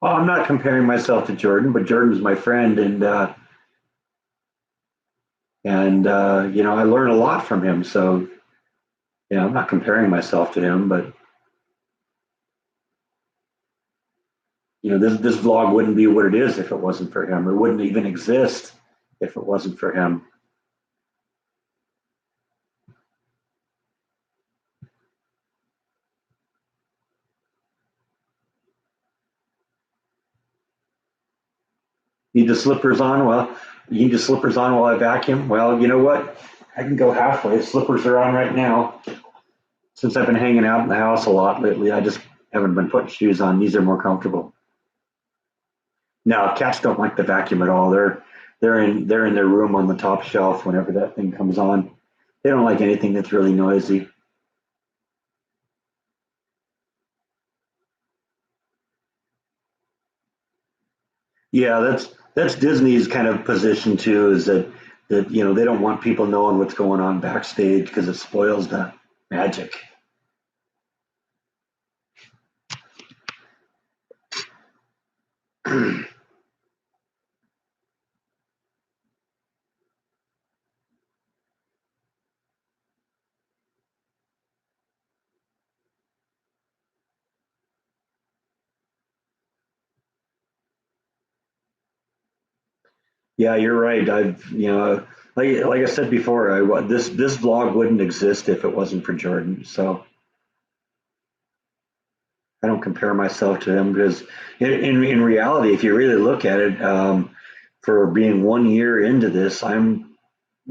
Well, I'm not comparing myself to Jordan, but Jordan's my friend, and And I learn a lot from him. So I'm not comparing myself to him, but this vlog wouldn't be what it is if it wasn't for him. It wouldn't even exist if it wasn't for him. Need the slippers on? Well, you need the slippers on while I vacuum? Well, you know what? I can go halfway. Slippers are on right now. Since I've been hanging out in the house a lot lately, I just haven't been putting shoes on. These are more comfortable. No, cats don't like the vacuum at all. They're in their room on the top shelf whenever that thing comes on. They don't like anything that's really noisy. Yeah, that's Disney's kind of position too, is that they don't want people knowing what's going on backstage because it spoils the magic. Yeah, you're right. Like I said before, this vlog wouldn't exist if it wasn't for Jordan. So I don't compare myself to him because in reality, if you really look at it, for being 1 year into this, I'm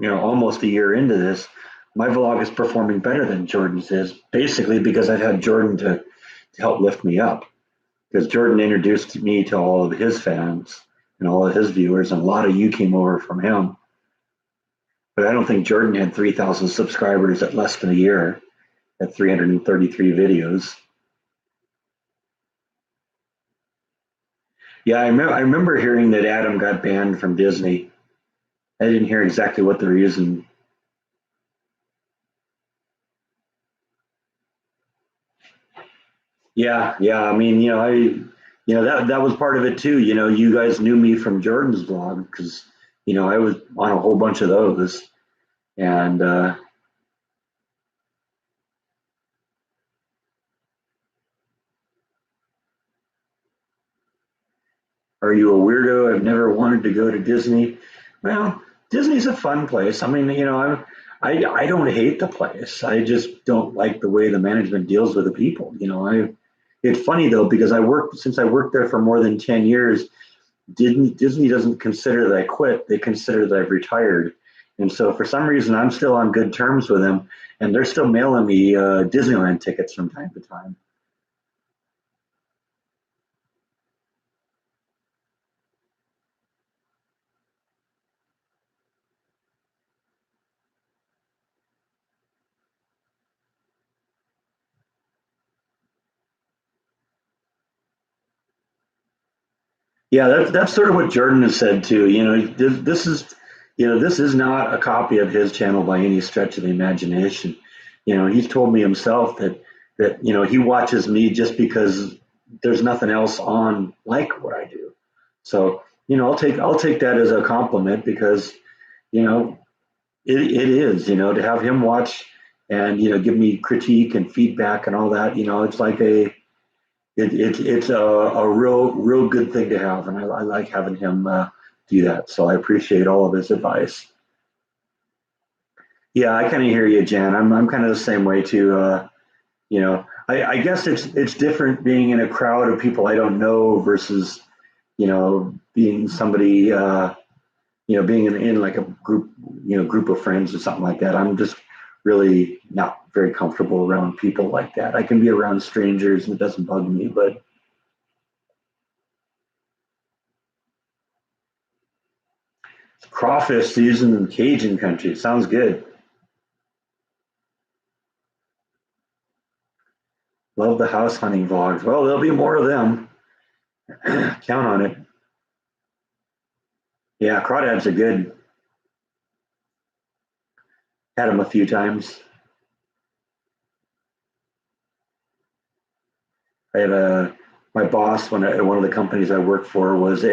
almost a year into this. My vlog is performing better than Jordan's is, basically because I've had Jordan to help lift me up. Because Jordan introduced me to all of his fans and all of his viewers, and a lot of you came over from him. But I don't think Jordan had 3,000 subscribers at less than a year at 333 videos. Yeah, I remember hearing that Adam got banned from Disney. I didn't hear exactly what the reason. Yeah, yeah. I mean, that was part of it too. You guys knew me from Jordan's vlog because I was on a whole bunch of those. And are you a weirdo? I've never wanted to go to Disney. Well, Disney's a fun place. I mean, I don't hate the place. I just don't like the way the management deals with the people. It's funny though because I worked there for more than 10 years. Disney doesn't consider that I quit. They consider that I've retired. And so for some reason, I'm still on good terms with them, and they're still mailing me Disneyland tickets from time to time. Yeah, that's sort of what Jordan has said too. This is not a copy of his channel by any stretch of the imagination. He's told me himself that he watches me just because there's nothing else on like what I do. So I'll take that as a compliment because you know it is to have him watch and give me critique and feedback and all that. It's like it's a real good thing to have, and I like having him do that. So I appreciate all of his advice. Yeah, I kind of hear you, Jan. I'm kind of the same way too. I guess it's different being in a crowd of people I don't know versus being somebody being in like a group of friends or something like that. I'm just really not very comfortable around people like that. I can be around strangers and it doesn't bug me, but crawfish season in Cajun country sounds good. Love the house hunting vlogs. Well, there'll be more of them. Count on it. Yeah, crawdads are good. Had them a few times. I had my boss one of the companies I worked for was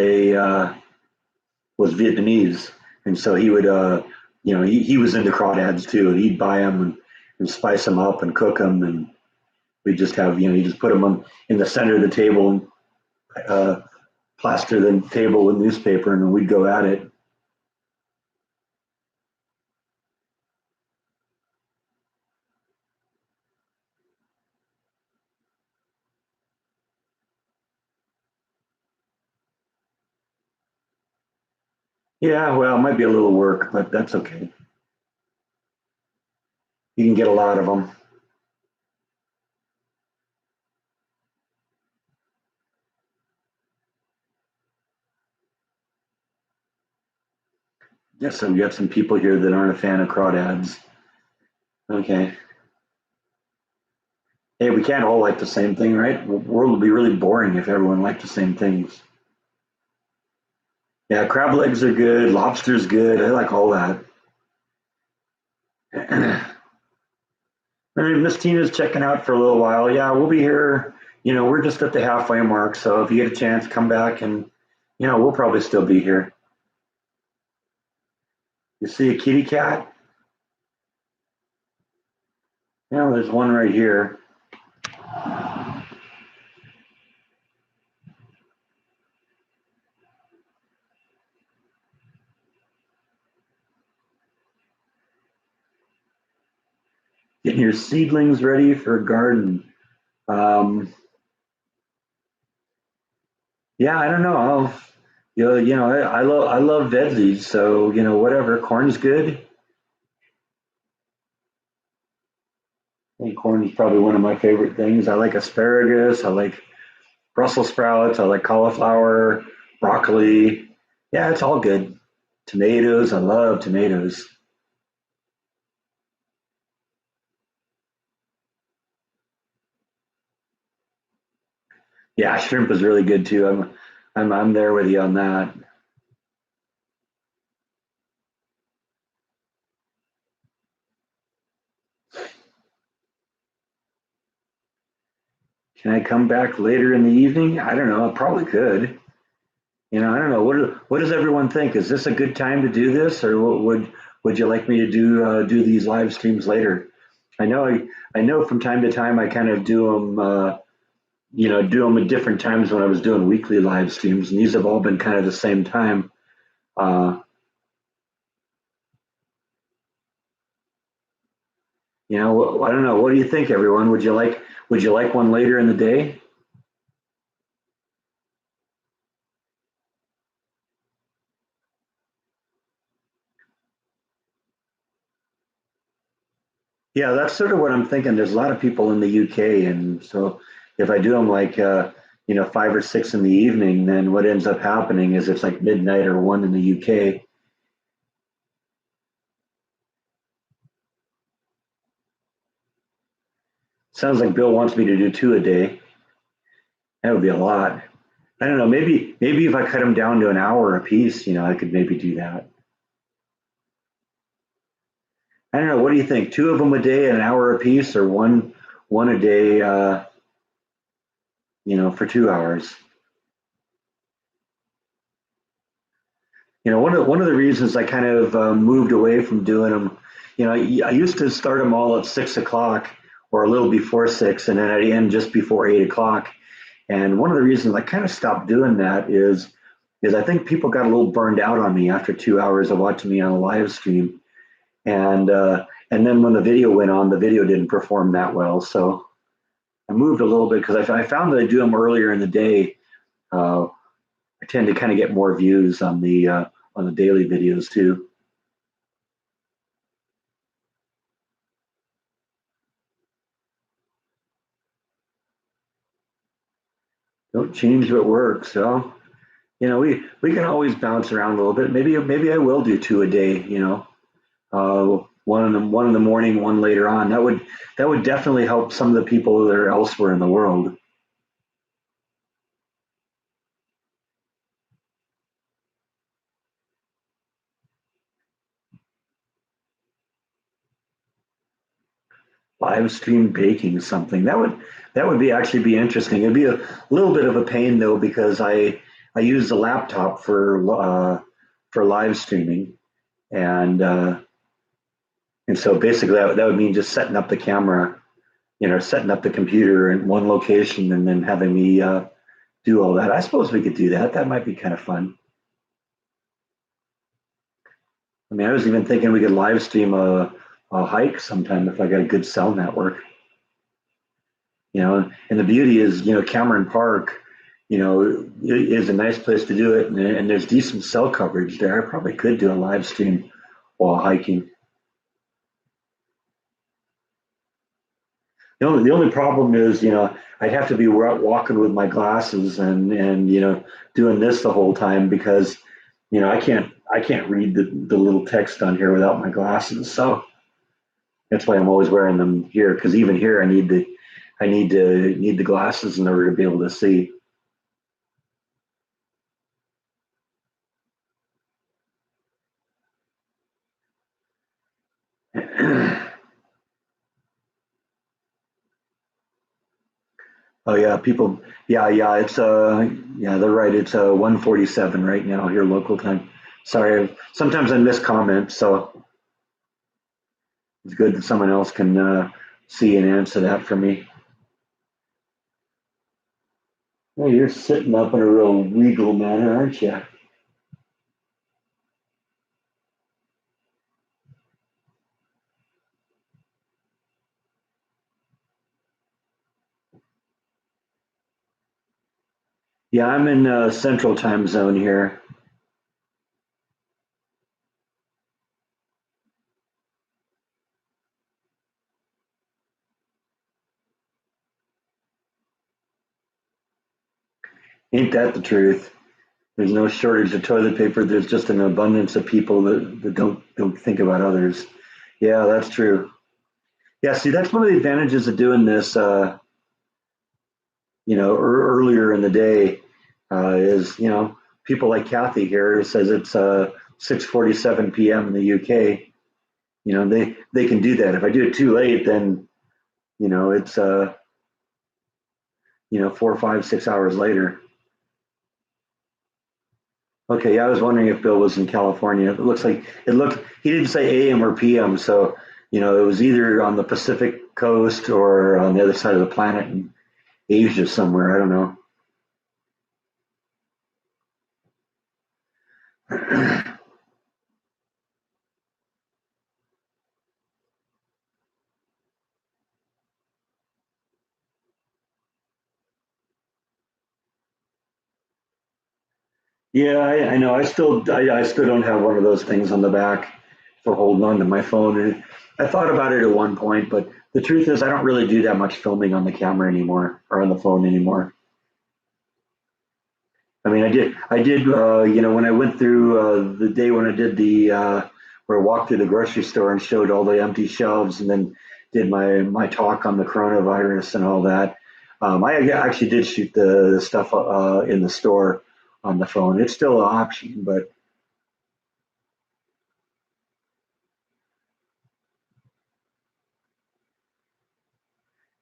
Vietnamese, and so he would he was into crawdads too. He'd buy them and spice them up and cook them, and we just have, you just put them in the center of the table and plaster the table with newspaper, and then we'd go at it. Yeah, well, it might be a little work, but that's okay. You can get a lot of them. Yes, so we got some people here that aren't a fan of crawdads. Okay. Hey, we can't all like the same thing, right? The world would be really boring if everyone liked the same things. Yeah, crab legs are good. Lobster's good. I like all that. Miss Tina's checking out for a little while. Yeah, we'll be here. We're just at the halfway mark. So if you get a chance, come back and, we'll probably still be here. You see a kitty cat? Yeah, there's one right here. Getting your seedlings ready for a garden. Um, yeah, I don't know. I love veggies, so whatever. Corn's good. I think corn is probably one of my favorite things. I like asparagus. I like Brussels sprouts. I like cauliflower, broccoli. Yeah, it's all good. Tomatoes. I love tomatoes. Yeah, shrimp is really good too. I'm there with you on that. Can I come back later in the evening? I don't know. I probably could. I don't know. What does everyone think? Is this a good time to do this, or would you like me to do these live streams later? I know from time to time I kind of do them. Do them at different times when I was doing weekly live streams, and these have all been kind of the same time. Uh, I don't know. What do you think, everyone? Would you like one later in the day? Yeah, that's sort of what I'm thinking. There's a lot of people in the UK, and so if I do them like 5 or 6 in the evening, then what ends up happening is it's like midnight or 1 in the UK. Sounds like Bill wants me to do 2 a day. That would be a lot. I don't know. Maybe if I cut them down to an hour a piece, I could maybe do that. I don't know. What do you think? 2 of them a day, an hour a piece, or one a day? For 2 hours. One of the reasons I kind of moved away from doing them. I used to start them all at 6 o'clock or a little before 6, and then I'd end just before 8 o'clock. And one of the reasons I kind of stopped doing that is I think people got a little burned out on me after 2 hours of watching me on a live stream, and then when the video went on, the video didn't perform that well. So I moved a little bit because I found that I do them earlier in the day. Uh, I tend to kind of get more views on the daily videos too. Don't change what works. So we can always bounce around a little bit. Maybe I will do 2 a day. One in the morning, one later on. That would definitely help some of the people that are elsewhere in the world. Live stream baking something that would be actually be interesting. It'd be a little bit of a pain though because I use the laptop for live streaming, and And so basically that would mean just setting up the camera, setting up the computer in one location and then having me do all that. I suppose we could do that. That might be kind of fun. I mean, I was even thinking we could live stream a hike sometime if I got a good cell network. And the beauty is, Cameron Park, is a nice place to do it, and there's decent cell coverage there. I probably could do a live stream while hiking. The only problem is, I'd have to be walking with my glasses and doing this the whole time because I can't read the little text on here without my glasses. So that's why I'm always wearing them here because even here I need the glasses in order to be able to see. Oh yeah, people. Yeah, yeah. Yeah, they're right. It's 1:47 right now here local time. Sorry, sometimes I miss comments, so it's good that someone else can see and answer that for me. Well, you're sitting up in a real regal manner, aren't you? Yeah, I'm in Central Time Zone here. Ain't that the truth? There's no shortage of toilet paper. There's just an abundance of people that don't think about others. Yeah, that's true. Yeah, see, that's one of the advantages of doing this. Earlier in the day is people like Kathy here says it's 6:47 p.m. in the UK. They can do that. If I do it too late, then it's 4, 5, 6 hours later. Okay, yeah, I was wondering if Bill was in California. It looked he didn't say AM or PM, so it was either on the Pacific coast or on the other side of the planet in Asia somewhere. I don't know. Yeah, I know. I still don't have one of those things on the back for holding on to my phone. And I thought about it at one point, but the truth is, I don't really do that much filming on the camera anymore or on the phone anymore. I mean, I did. When I went through the day when I did where I walked through the grocery store and showed all the empty shelves, and then did my talk on the coronavirus and all that. I actually did shoot the stuff in the store on the phone. It's still an option, but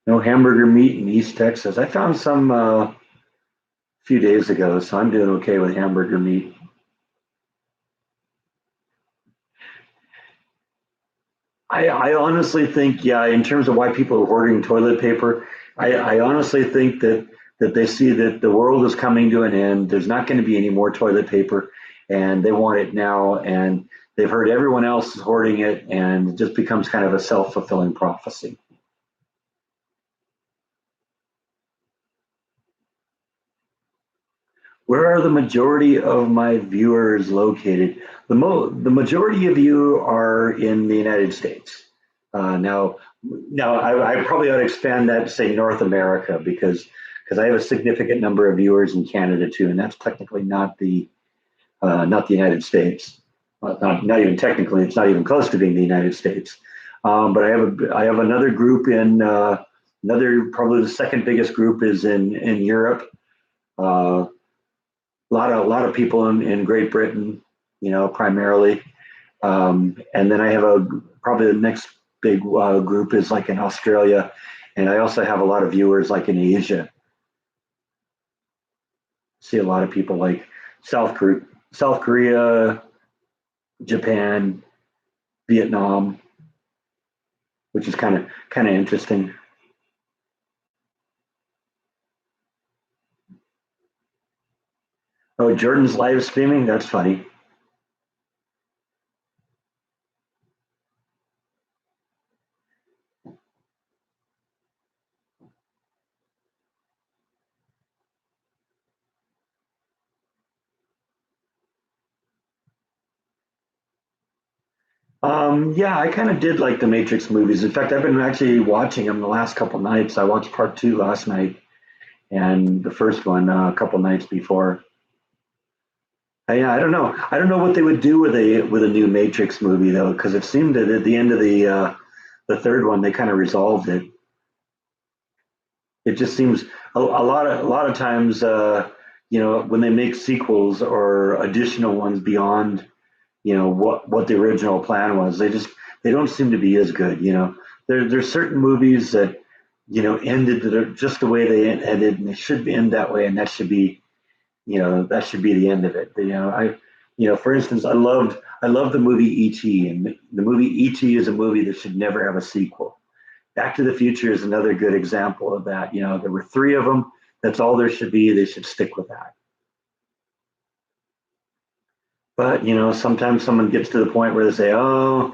no hamburger meat in East Texas. I found some a few days ago, so I'm doing okay with hamburger meat. I honestly think, yeah, in terms of why people are hoarding toilet paper, I honestly think that they see that the world is coming to an end. There's not going to be any more toilet paper, and they want it now. And they've heard everyone else is hoarding it, and it just becomes kind of a self-fulfilling prophecy. Where are the majority of my viewers located? The majority of you are in the United States. Now, I probably ought to expand that to say North America because I have a significant number of viewers in Canada too, and that's technically not the United States. Not even technically, it's not even close to being the United States. But I have another group in another probably the second biggest group is in Europe. A lot of people in Great Britain, primarily, and then I have probably the next big group is like in Australia, and I also have a lot of viewers like in Asia. See a lot of people like South Korea, Japan, Vietnam. which is kind of interesting. Oh, Jordan's live streaming. That's funny. Yeah, I kind of did like the Matrix movies. In fact, I've been actually watching them the last couple nights. I watched part two last night and the first one a couple nights before. Yeah, I don't know. I don't know what they would do with a new Matrix movie though, because it seemed that at the end of the third one they kind of resolved it. It just seems a lot of times, when they make sequels or additional ones beyond what the original plan was, they don't seem to be as good. There's certain movies that ended that are just the way they ended, and they should end that way, and that should be the end of it. For instance, I loved the movie E.T. and the movie E.T. is a movie that should never have a sequel. Back to the Future is another good example of that. There were three of them. That's all there should be. They should stick with that. But sometimes someone gets to the point where they say, "Oh,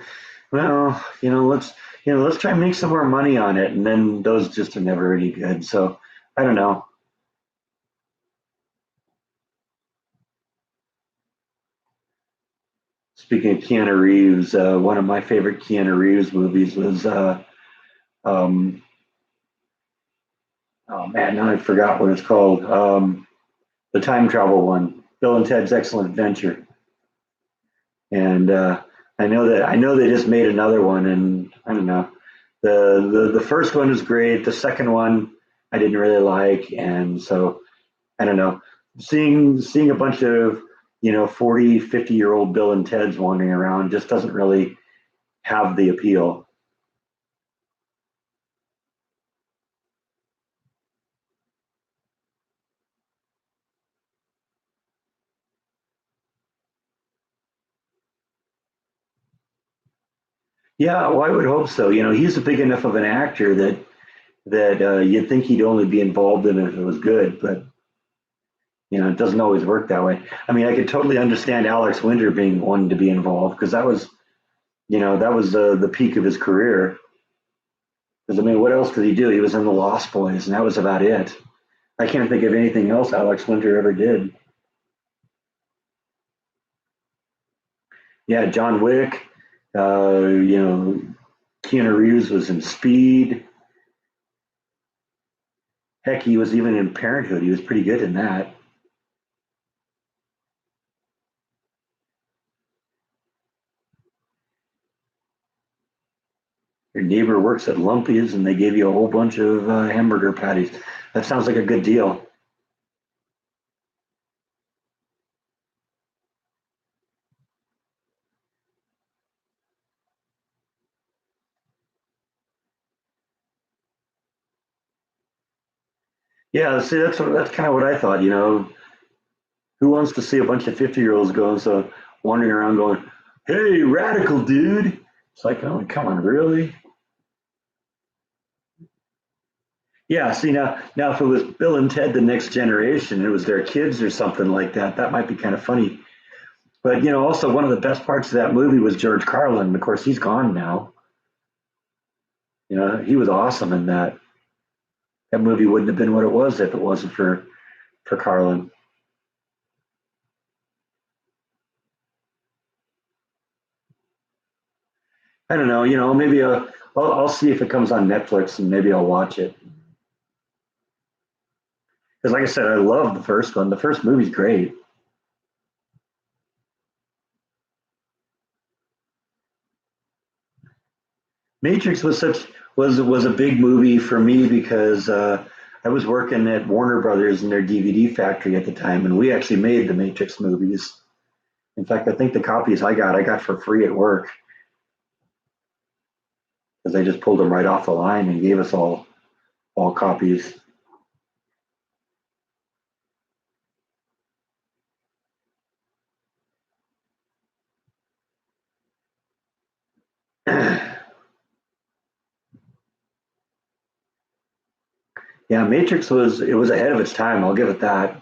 well, let's try and make some more money on it," and then those just are never any good. So I don't know. Speaking of Keanu Reeves, one of my favorite Keanu Reeves movies was um, oh man, now I forgot what it's called. The time travel one, Bill and Ted's Excellent Adventure. And I know they just made another one, and I don't know. The first one was great. The second one I didn't really like, and so I don't know. Seeing a bunch of 40, 50-year old Bill and Ted's wandering around just doesn't really have the appeal. Yeah, well, I would hope so. He's a big enough of an actor that you'd think he'd only be involved in it if it was good, but it doesn't always work that way. I mean, I could totally understand Alex Winter being one to be involved because that was the peak of his career. Because I mean, what else did he do? He was in the Lost Boys, and that was about it. I can't think of anything else Alex Winter ever did. Yeah, John Wick. Keanu Reeves was in Speed. Heck, he was even in Parenthood. He was pretty good in that. Your neighbor works at Lumpy's, and they gave you a whole bunch of hamburger patties. That sounds like a good deal. Yeah, see, that's kind of what I thought. Who wants to see a bunch of 50-year-olds going so wandering around going, "Hey, radical dude"? It's like, oh, come on, really? Yeah. See, now if it was Bill and Ted, the Next Generation, it was their kids or something like that. That might be kind of funny. But also one of the best parts of that movie was George Carlin. Of course, he's gone now. He was awesome in that. That movie wouldn't have been what it was if it wasn't for Carlin. I don't know. Maybe I'll see if it comes on Netflix and maybe I'll watch it. Because, like I said, I love the first one. The first movie's great. Matrix was a big movie for me because I was working at Warner Brothers in their DVD factory at the time, and we actually made the Matrix movies. In fact, I think the copies I got for free at work because they just pulled them right off the line and gave us all copies. Yeah, Matrix was ahead of its time. I'll give it that.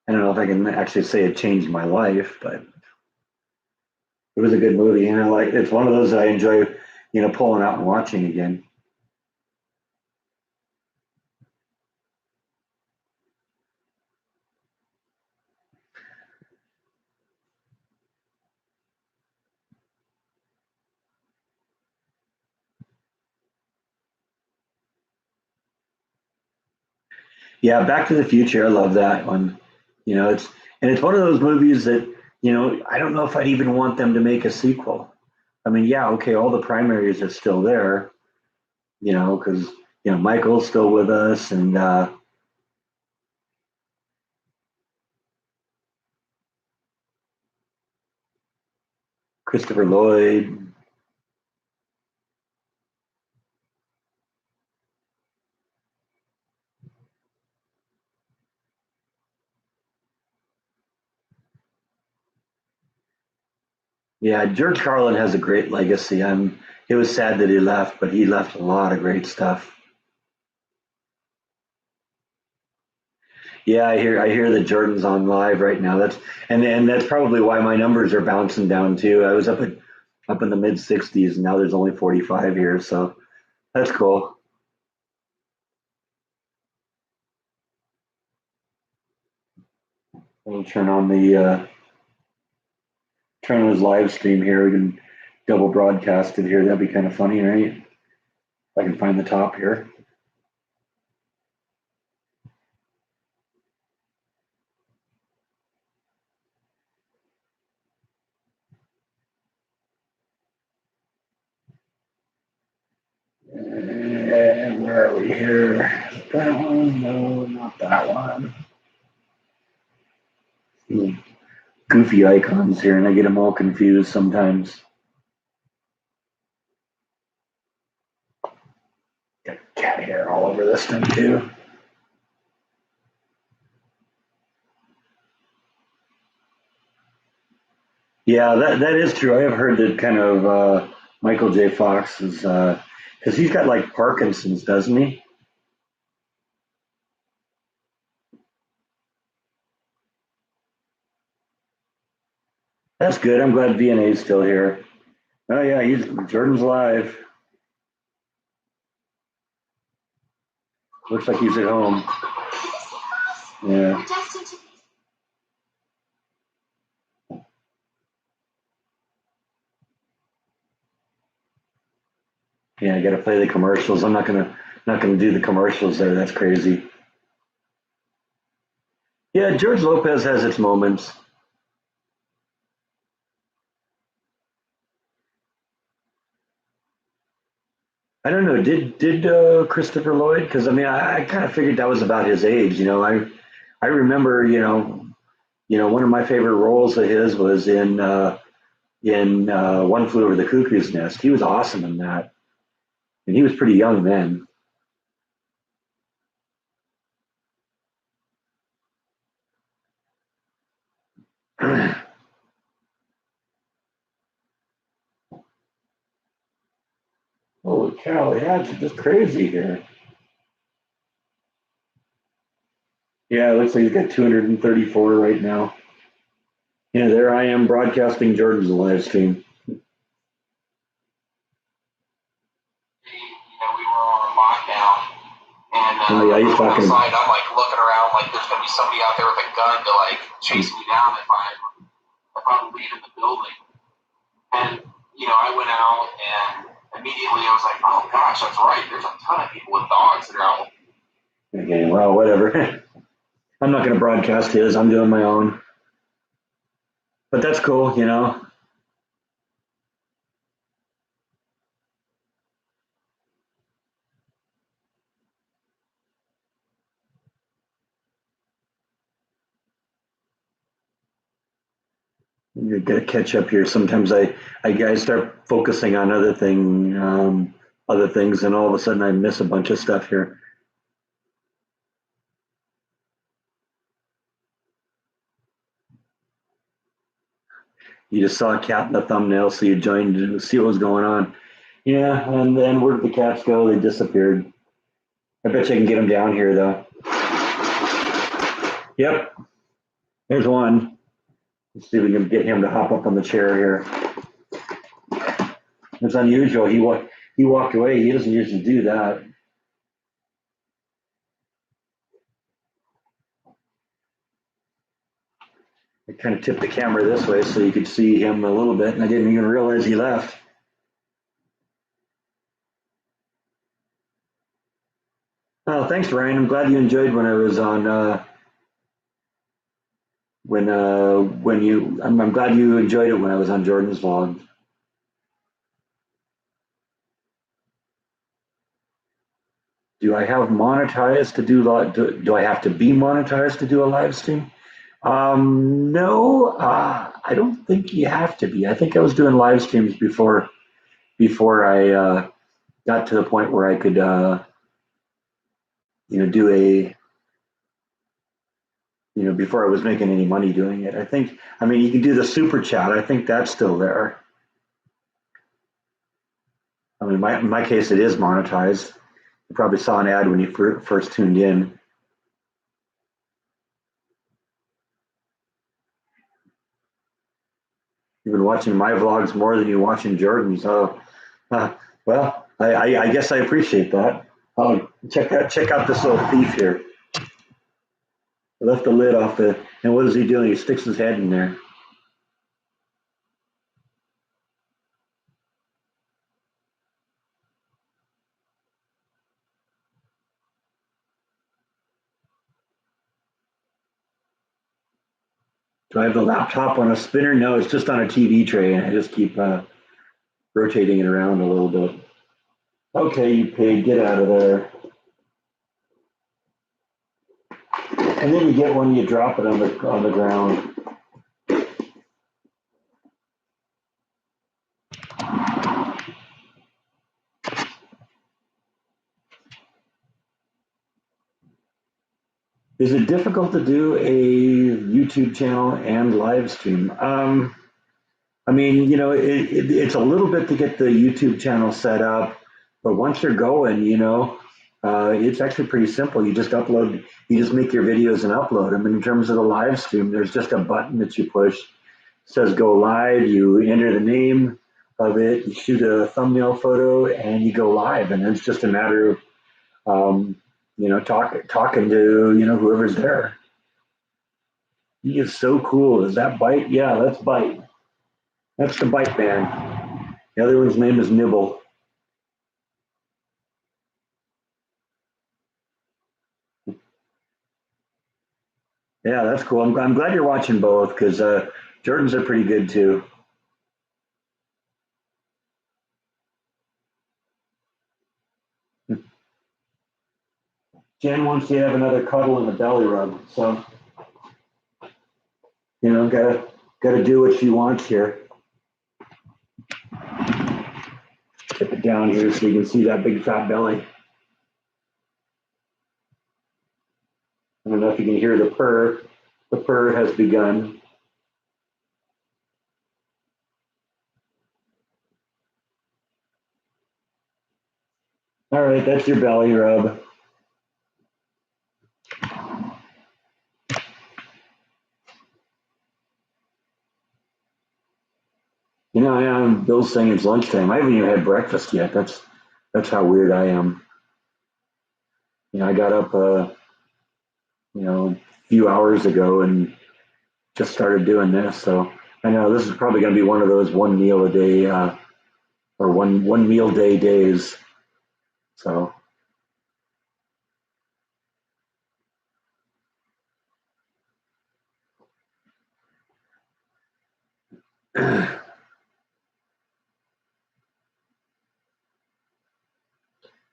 I don't know if I can actually say it changed my life, but it was a good movie. And like it's one of those that I enjoy, pulling out and watching again. Yeah, Back to the Future. I love that one. It's one of those movies that I don't know if I'd even want them to make a sequel. I mean, yeah, okay, all the primaries are still there, because Michael's still with us, and Christopher Lloyd. Yeah, George Carlin has a great legacy. It was sad that he left, but he left a lot of great stuff. Yeah, I hear that Jordan's on live right now. And that's probably why my numbers are bouncing down too. I was up in the mid 60s, and now there's only 45 here, so that's cool. We'll turn on his live stream here. We can double broadcast it here. That'd be kind of funny, right? If I can find the top here. And where are we here? That one? No, not that one. Goofy icons here, and I get them all confused sometimes. Got cat hair all over this thing too. Yeah, that is true. I have heard that kind of Michael J. Fox is because he's got like Parkinson's, doesn't he? That's good. I'm glad VNA is still here. Oh yeah, he's Jordan's live. Looks like he's at home. Yeah, yeah. I got to play the commercials. I'm not gonna do the commercials there. That's crazy. Yeah, George Lopez has its moments. I don't know. Did Christopher Lloyd? Because I mean, I kind of figured that was about his age. I remember. One of my favorite roles of his was in One Flew Over the Cuckoo's Nest. He was awesome in that, and he was pretty young then. Holy cow! Yeah, it's just crazy here. Yeah, it looks like he's got 234 right now. Yeah, there I am broadcasting Jordan's live stream. We were on lockdown, and Oh yeah, he's talking. outside, I'm like looking around, like there's gonna be somebody out there with a gun to like chase me down if I'm leaving the building. And I went out and immediately I was like, oh gosh, that's right. There's a ton of people with dogs that are out. Okay, well, whatever. I'm not going to broadcast his. I'm doing my own. But that's cool. You got to catch up here. Sometimes I start focusing on other things, and all of a sudden I miss a bunch of stuff here. You just saw a cat in the thumbnail, so you joined to see what was going on. Yeah, and then where did the cats go? They disappeared. I bet you can get him down here though. Yep, there's one. Let's see if we can get him to hop up on the chair here. It's unusual. He walked away. He doesn't usually do that. I kind of tipped the camera this way so you could see him a little bit, and I didn't even realize he left. Oh, thanks, Ryan. I'm glad you enjoyed when I was on. I'm glad you enjoyed it when I was on Jordan's vlog. Do I have monetized to do I have to be monetized to do a live stream? No, I don't think you have to be. I think I was doing live streams before I got to the point where I could do a before I was making any money doing it. I mean, you can do the super chat. I think that's still there. I mean, in my case, it is monetized. You probably saw an ad when you first tuned in. You've been watching my vlogs more than you're watching Jordan's. Well, I guess I appreciate that. Oh, check out this little thief here. I left the lid off and what is he doing? He sticks his head in there. Do I have the laptop on a spinner? No, it's just on a TV tray, and I just keep rotating it around a little bit. Okay, you pig, get out of there. And then you get one, you drop it on the ground. Is it difficult to do a YouTube channel and live stream? I mean, it's a little bit to get the YouTube channel set up, but once you're going, it's actually pretty simple. You just make your videos and upload them. And in terms of the live stream, there's just a button that you push. It says go live, you enter the name of it, you shoot a thumbnail photo, and you go live. And it's just a matter of, talking to, whoever's there. He is so cool. Is that Bite? Yeah, that's Bite. That's the Bite man. The other one's name is Nibble. Yeah, that's cool. I'm glad you're watching both because Jordan's are pretty good too. Jen wants you to have another cuddle and a belly rub, so gotta do what she wants here. Tip it down here so you can see that big fat belly. I don't know if you can hear the purr. The purr has begun. All right, that's your belly rub. Bill's saying it's lunchtime. I haven't even had breakfast yet. That's how weird I am. I got up, a few hours ago and just started doing this. So I know this is probably going to be one of those one meal a day or one meal day days. So.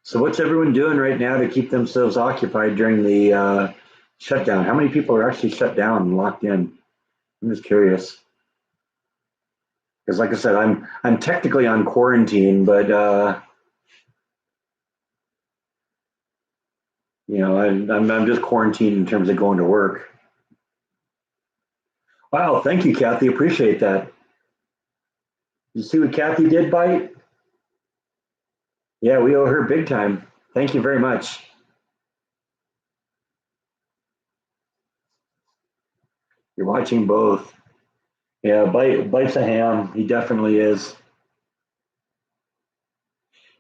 So what's everyone doing right now to keep themselves occupied during the shutdown? How many people are actually shut down and locked in? I'm just curious. Because like I said, I'm technically on quarantine, but I'm just quarantined in terms of going to work. Wow, thank you, Kathy. Appreciate that. You see what Kathy did, Bite? Yeah, we owe her big time. Thank you very much. You're watching both. Yeah, Bite's a ham. He definitely is.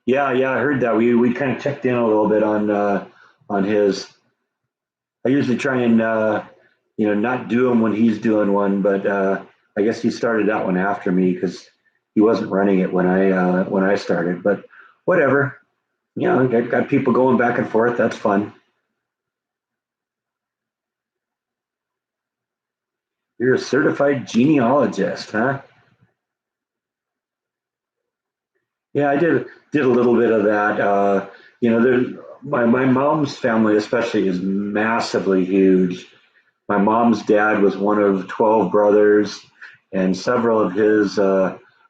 Yeah, yeah, I heard that. We kind of checked in a little bit on his. I usually try and not do him when he's doing one, but I guess he started that one after me because he wasn't running it when I started. But whatever, got people going back and forth. That's fun. You're a certified genealogist, huh? Yeah, I did a little bit of that. My mom's family especially is massively huge. My mom's dad was one of 12 brothers, and several of his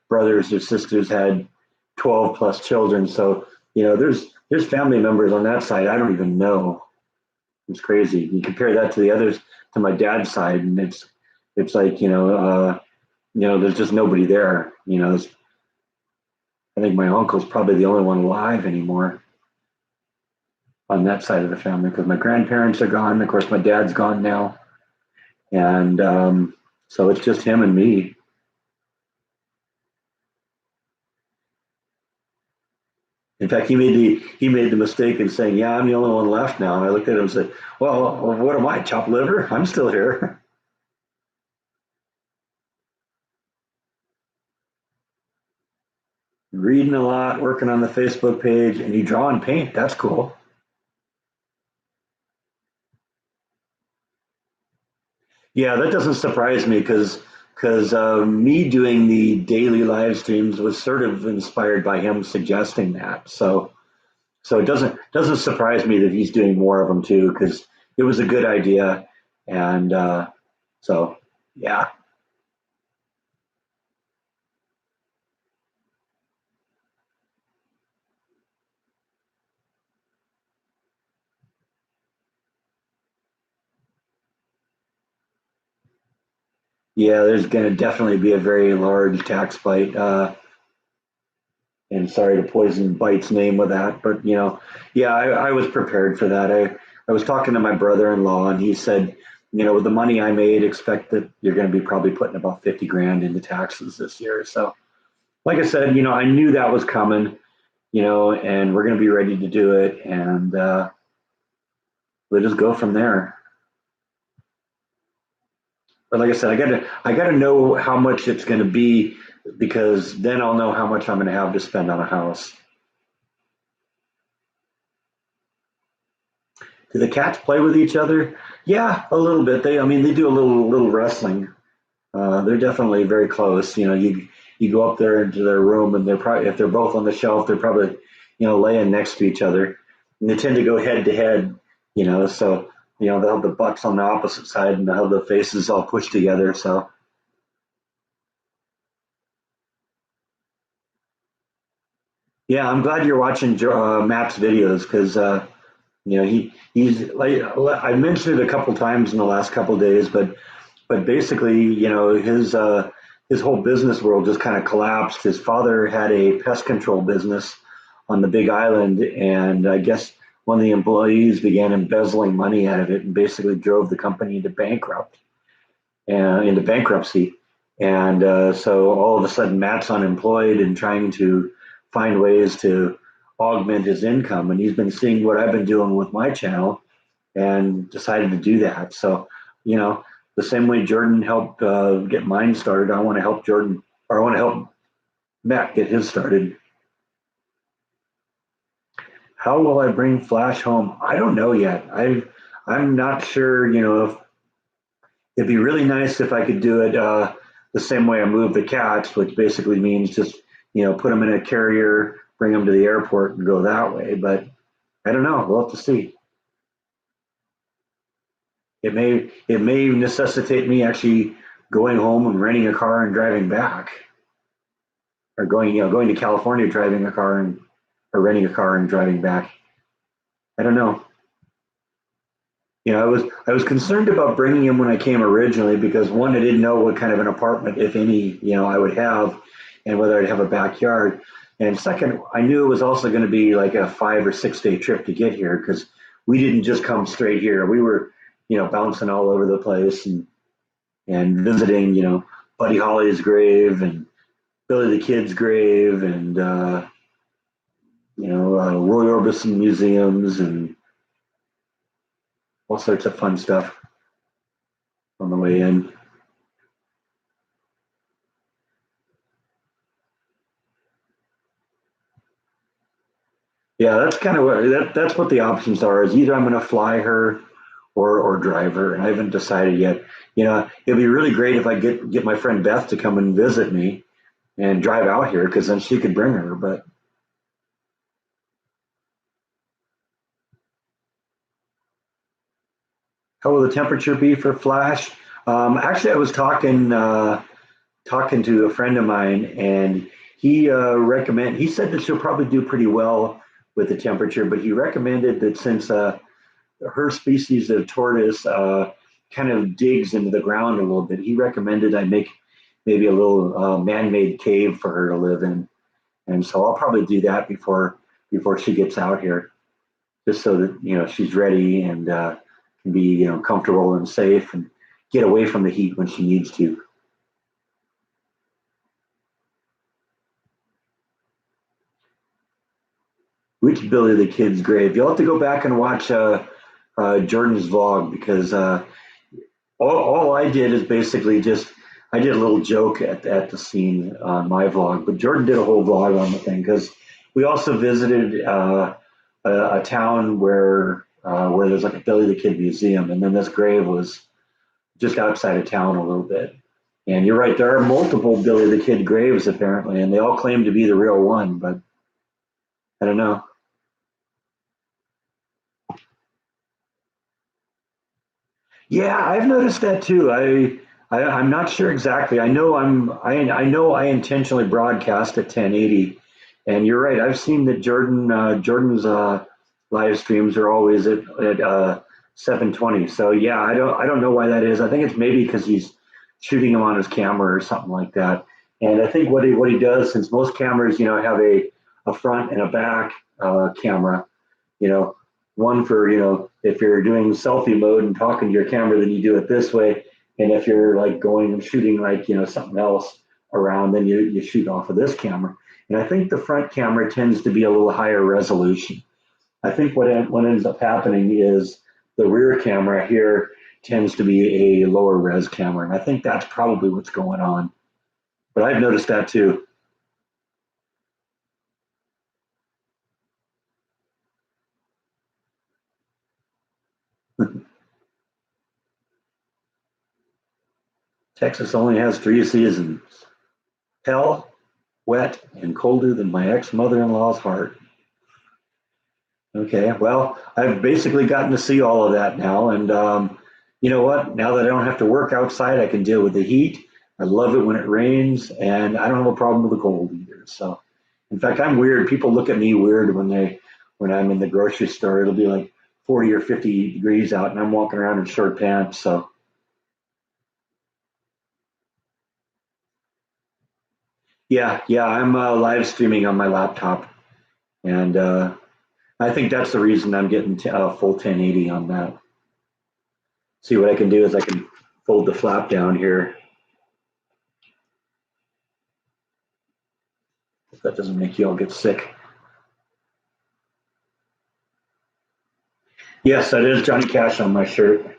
brothers or sisters had 12 plus children. So, there's family members on that side I don't even know. It's crazy. You compare that to the others, to my dad's side, and it's like, there's just nobody there. I think my uncle's probably the only one alive anymore on that side of the family because my grandparents are gone. Of course, my dad's gone now, and so it's just him and me. In fact, he made the mistake in saying, "Yeah, I'm the only one left now." And I looked at him and said, "Well, what am I, chopped liver? I'm still here." Reading a lot, working on the Facebook page, and you draw and paint. That's cool. Yeah, that doesn't surprise me because me doing the daily live streams was sort of inspired by him suggesting that. So it doesn't surprise me that he's doing more of them too because it was a good idea, and so yeah. Yeah, there's going to definitely be a very large tax bite. And sorry to poison Bite's name with that, but yeah, I was prepared for that. I was talking to my brother-in-law, and he said, with the money I made, expect that you're going to be probably putting about 50 grand into taxes this year. So, like I said, I knew that was coming, and we're going to be ready to do it, and we'll just go from there. But like I said, I gotta know how much it's going to be because then I'll know how much I'm going to have to spend on a house. Do the cats play with each other? Yeah, a little bit. I mean, they do a little wrestling. They're definitely very close. You go up there into their room, and they're probably if they're both on the shelf, they're probably laying next to each other, and they tend to go head to head. So they'll have the butts on the opposite side, and they'll have the faces all pushed together. So yeah, I'm glad you're watching Matt's videos because he's like I mentioned it a couple times in the last couple of days, but basically, his whole business world just kind of collapsed. His father had a pest control business on the Big Island, and I guess one of the employees began embezzling money out of it and basically drove the company into bankruptcy. And so all of a sudden, Matt's unemployed and trying to find ways to augment his income. And he's been seeing what I've been doing with my channel and decided to do that. So, the same way Jordan helped get mine started, I want to help Jordan, or I want to help Matt get his started. How will I bring Flash home? I don't know yet. I'm not sure. If it'd be really nice if I could do it the same way I move the cats, which basically means just put them in a carrier, bring them to the airport, and go that way. But I don't know. We'll have to see. It may necessitate me actually going home and renting a car and driving back, or going to California, driving a car and or renting a car and driving back. I don't know. I was concerned about bringing him when I came originally because one, I didn't know what kind of an apartment, if any, I would have, and whether I'd have a backyard. And second, I knew it was also going to be like a 5 or 6 day trip to get here because we didn't just come straight here. We were, bouncing all over the place, and and visiting, Buddy Holly's grave and Billy the Kid's grave and, Roy Orbison museums and all sorts of fun stuff on the way in. Yeah, that's kind of that's what the options are. Is either I'm going to fly her or drive her, and I haven't decided yet. It'd be really great if I get my friend Beth to come and visit me and drive out here, because then she could bring her. But how will the temperature be for Flash? Actually, I was talking to a friend of mine, and he said that she'll probably do pretty well with the temperature, but he recommended that since her species of tortoise kind of digs into the ground a little bit, he recommended I make maybe a little man-made cave for her to live in, and so I'll probably do that before she gets out here, just so that she's ready and can be comfortable and safe and get away from the heat when she needs to. Which Billy the Kid's grave? You'll have to go back and watch Jordan's vlog, because all I did is basically just I did a little joke at the scene on my vlog, but Jordan did a whole vlog on the thing, because we also visited a town where there's like a Billy the Kid museum, and then this grave was just outside of town a little bit. And you're right, there are multiple Billy the Kid graves apparently, and they all claim to be the real one, but I don't know. Yeah, I've noticed that too. I'm not sure exactly. I know I intentionally broadcast at 1080, and you're right. I've seen that Jordan's live streams are always at 720. So yeah, I don't know why that is. I think it's maybe because he's shooting them on his camera or something like that. And I think what he does, since most cameras have a front and a back camera, you know, one for, if you're doing selfie mode and talking to your camera, then you do it this way. And if you're like going and shooting like, something else around, then you shoot off of this camera. And I think the front camera tends to be a little higher resolution. I think what ends up happening is the rear camera here tends to be a lower res camera. And I think that's probably what's going on. But I've noticed that too. Texas only has 3 seasons: hell, wet, and colder than my ex mother in law's heart. Okay, well, I've basically gotten to see all of that now. And you know what? Now that I don't have to work outside, I can deal with the heat. I love it when it rains, and I don't have a problem with the cold either. So, in fact, I'm weird. People look at me weird when I'm in the grocery store. It'll be like 40 or 50 degrees out, and I'm walking around in short pants. So, yeah, I'm live streaming on my laptop, and I think that's the reason I'm getting full 1080 on that. See, what I can do is I can fold the flap down here. If that doesn't make you all get sick. Yes, that is Johnny Cash on my shirt.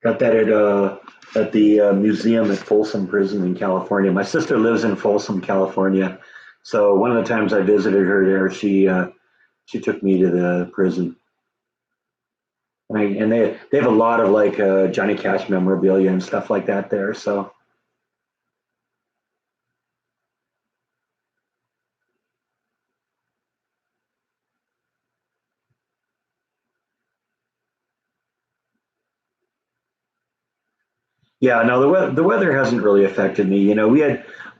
Got that at the museum at Folsom Prison in California. My sister lives in Folsom, California, so one of the times I visited her there, she took me to the prison. And they have a lot of like Johnny Cash memorabilia and stuff like that there. So yeah, no, the weather hasn't really affected me.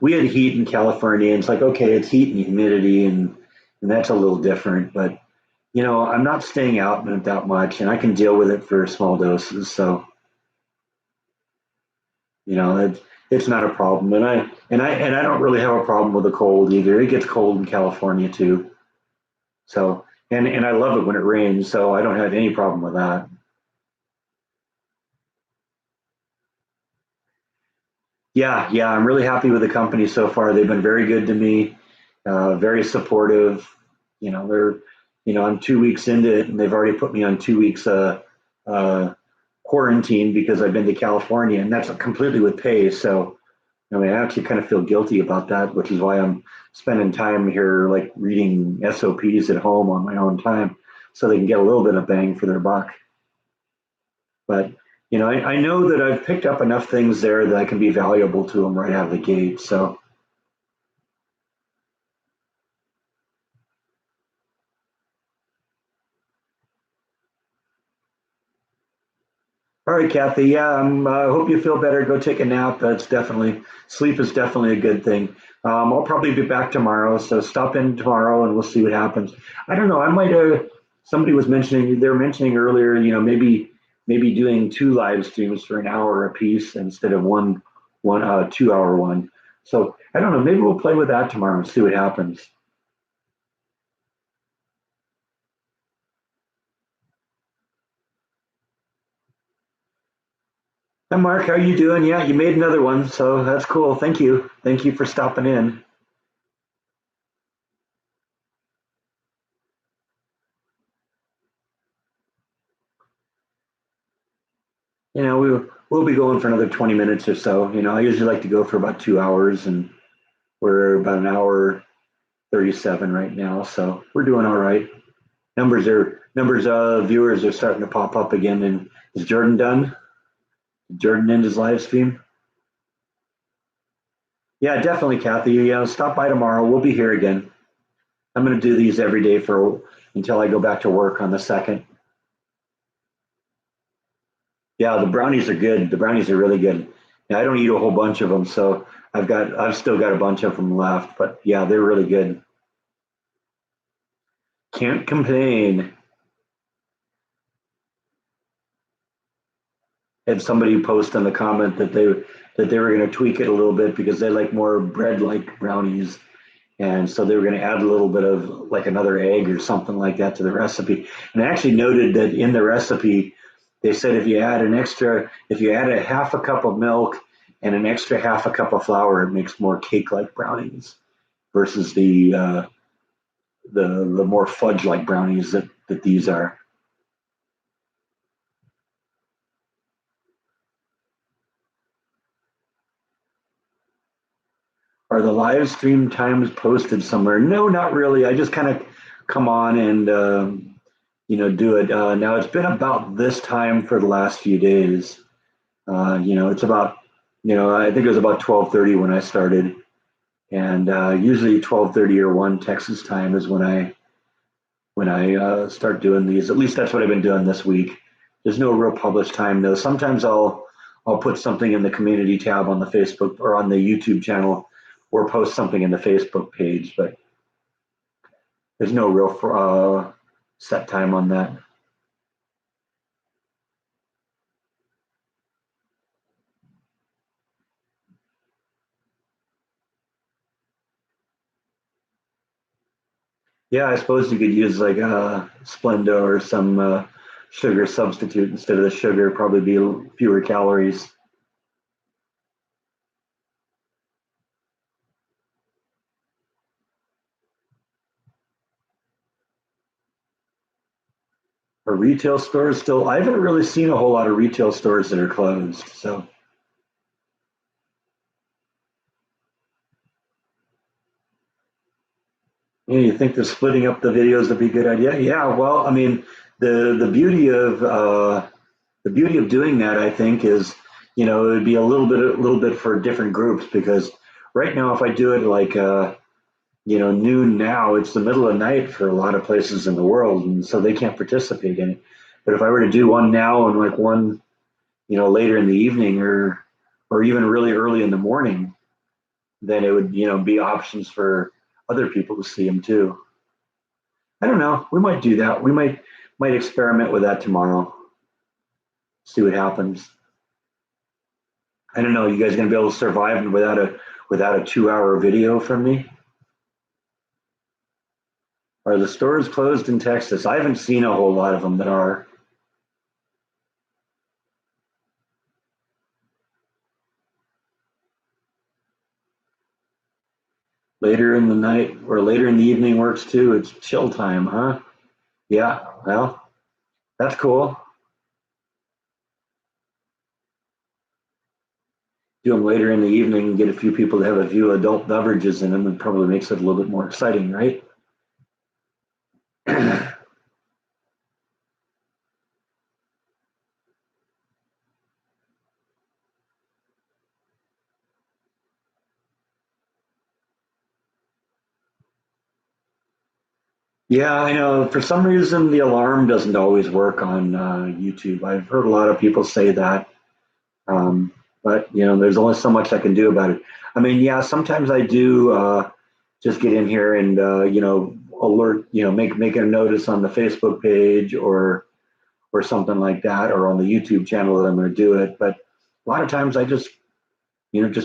We had heat in California, and it's like, okay, it's heat and humidity, and that's a little different. But I'm not staying out in it that much, and I can deal with it for small doses. So it's not a problem, and I don't really have a problem with the cold either. It gets cold in California too. So and I love it when it rains, so I don't have any problem with that. Yeah, I'm really happy with the company so far. They've been very good to me, very supportive. They're, I'm 2 weeks into it, and they've already put me on 2 weeks uh, quarantine because I've been to California, and that's completely with pay. So, I mean, I actually kind of feel guilty about that, which is why I'm spending time here, like reading SOPs at home on my own time, so they can get a little bit of bang for their buck. But I know that I've picked up enough things there that I can be valuable to them right out of the gate. So, all right, Kathy. Yeah, I hope you feel better. Go take a nap. That's definitely sleep is definitely a good thing. I'll probably be back tomorrow, so stop in tomorrow and we'll see what happens. I don't know. I might. Somebody was mentioning. They were mentioning earlier. Maybe doing two live streams for an hour a piece instead of one 2 hour one. So I don't know. Maybe we'll play with that tomorrow and see what happens. Hi, Mark. How are you doing? Yeah, you made another one, so that's cool. Thank you. Thank you for stopping in. We'll be going for another 20 minutes or so. I usually like to go for about 2 hours, and we're about an hour 37 right now, so we're doing all right. Viewers are starting to pop up again. And is Jordan done? Did Jordan end his live stream? Yeah, definitely, Kathy. Stop by tomorrow. We'll be here again. I'm going to do these every day for until I go back to work on the second. Yeah, the brownies are good. The brownies are really good. Yeah, I don't eat a whole bunch of them, so I've still got a bunch of them left. But yeah, they're really good. Can't complain. Had somebody post in the comment that they were going to tweak it a little bit because they like more bread-like brownies, and so they were going to add a little bit of like another egg or something like that to the recipe. And I actually noted that in the recipe, they said if you add a half a cup of milk and an extra half a cup of flour, it makes more cake-like brownies versus the more fudge-like brownies that these are. Are the live stream times posted somewhere? No, not really. I just kind of come on and do it. Now it's been about this time for the last few days. It's about I think it was about 12:30 when I started, and usually 12:30 or 1 Texas time is when I start doing these. At least that's what I've been doing this week. There's no real published time though. Sometimes I'll put something in the community tab on the Facebook or on the YouTube channel, or post something in the Facebook page, but there's no real set time on that. Yeah, I suppose you could use like Splenda or some sugar substitute instead of the sugar. Probably be fewer calories. Or retail stores still. I haven't really seen a whole lot of retail stores that are closed. So you think that splitting up the videos would be a good idea? Yeah. Well, I mean, the beauty of doing that, I think, is it would be a little bit for different groups because right now, if I do it like noon now, it's the middle of the night for a lot of places in the world, and so they can't participate in it. But if I were to do one now and like one, later in the evening or even really early in the morning, then it would, be options for other people to see them too. I don't know. We might do that. We might experiment with that tomorrow. See what happens. I don't know. You guys gonna be able to survive without a 2 hour video from me? Are the stores closed in Texas? I haven't seen a whole lot of them that are. Later in the night or later in the evening works too. It's chill time, huh? Yeah, well, that's cool. Do them later in the evening and get a few people to have a few adult beverages in them. It probably makes it a little bit more exciting, right? Yeah, I know. For some reason, the alarm doesn't always work on YouTube. I've heard a lot of people say that, um, but there's only so much I can do about it. I mean, yeah, sometimes I do just get in here and alert, make a notice on the Facebook page or something like that, or on the YouTube channel that I'm going to do it. But a lot of times I just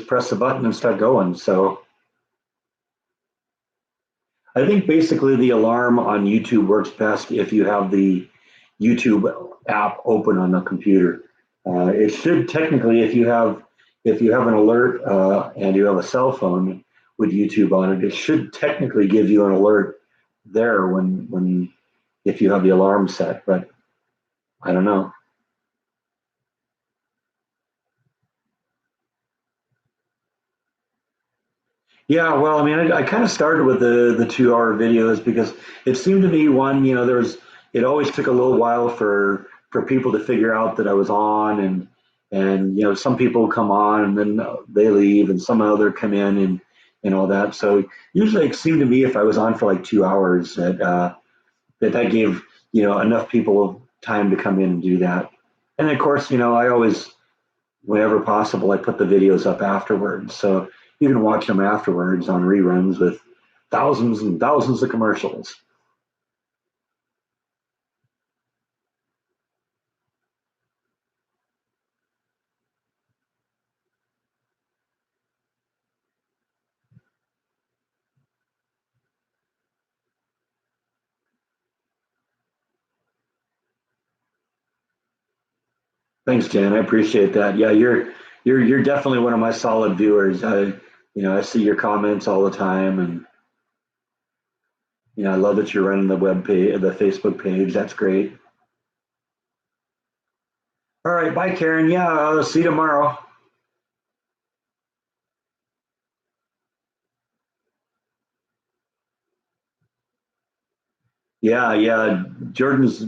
press the button and start going. So I think basically the alarm on YouTube works best if you have the YouTube app open on the computer. It should technically, if you have an alert and you have a cell phone with YouTube on it, it should technically give you an alert there when if you have the alarm set. But I don't know. Yeah, well, I mean, I kind of started with the 2 hour videos because it seemed to me one, it always took a little while for people to figure out that I was on, and some people come on and then they leave, and some other come in and all that. So usually it seemed to me if I was on for like 2 hours that gave enough people time to come in and do that. And of course, I always whenever possible, I put the videos up afterwards. So you can watch them afterwards on reruns with thousands and thousands of commercials. Thanks, Jan. I appreciate that. Yeah, you're definitely one of my solid viewers. I see your comments all the time, and I love that you're running the web page, the Facebook page. That's great. All right, bye, Karen. Yeah, I'll see you tomorrow. Yeah, yeah. Jordan's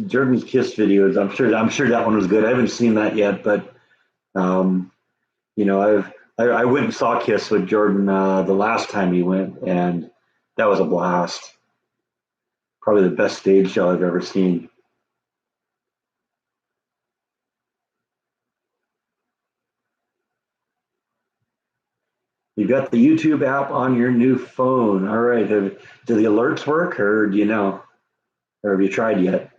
Kiss videos. I'm sure that one was good. I haven't seen that yet, but um, I went and saw Kiss with Jordan the last time he went, and that was a blast. Probably the best stage show I've ever seen. You got the YouTube app on your new phone. All right. Do the alerts work, or do you know, or have you tried yet?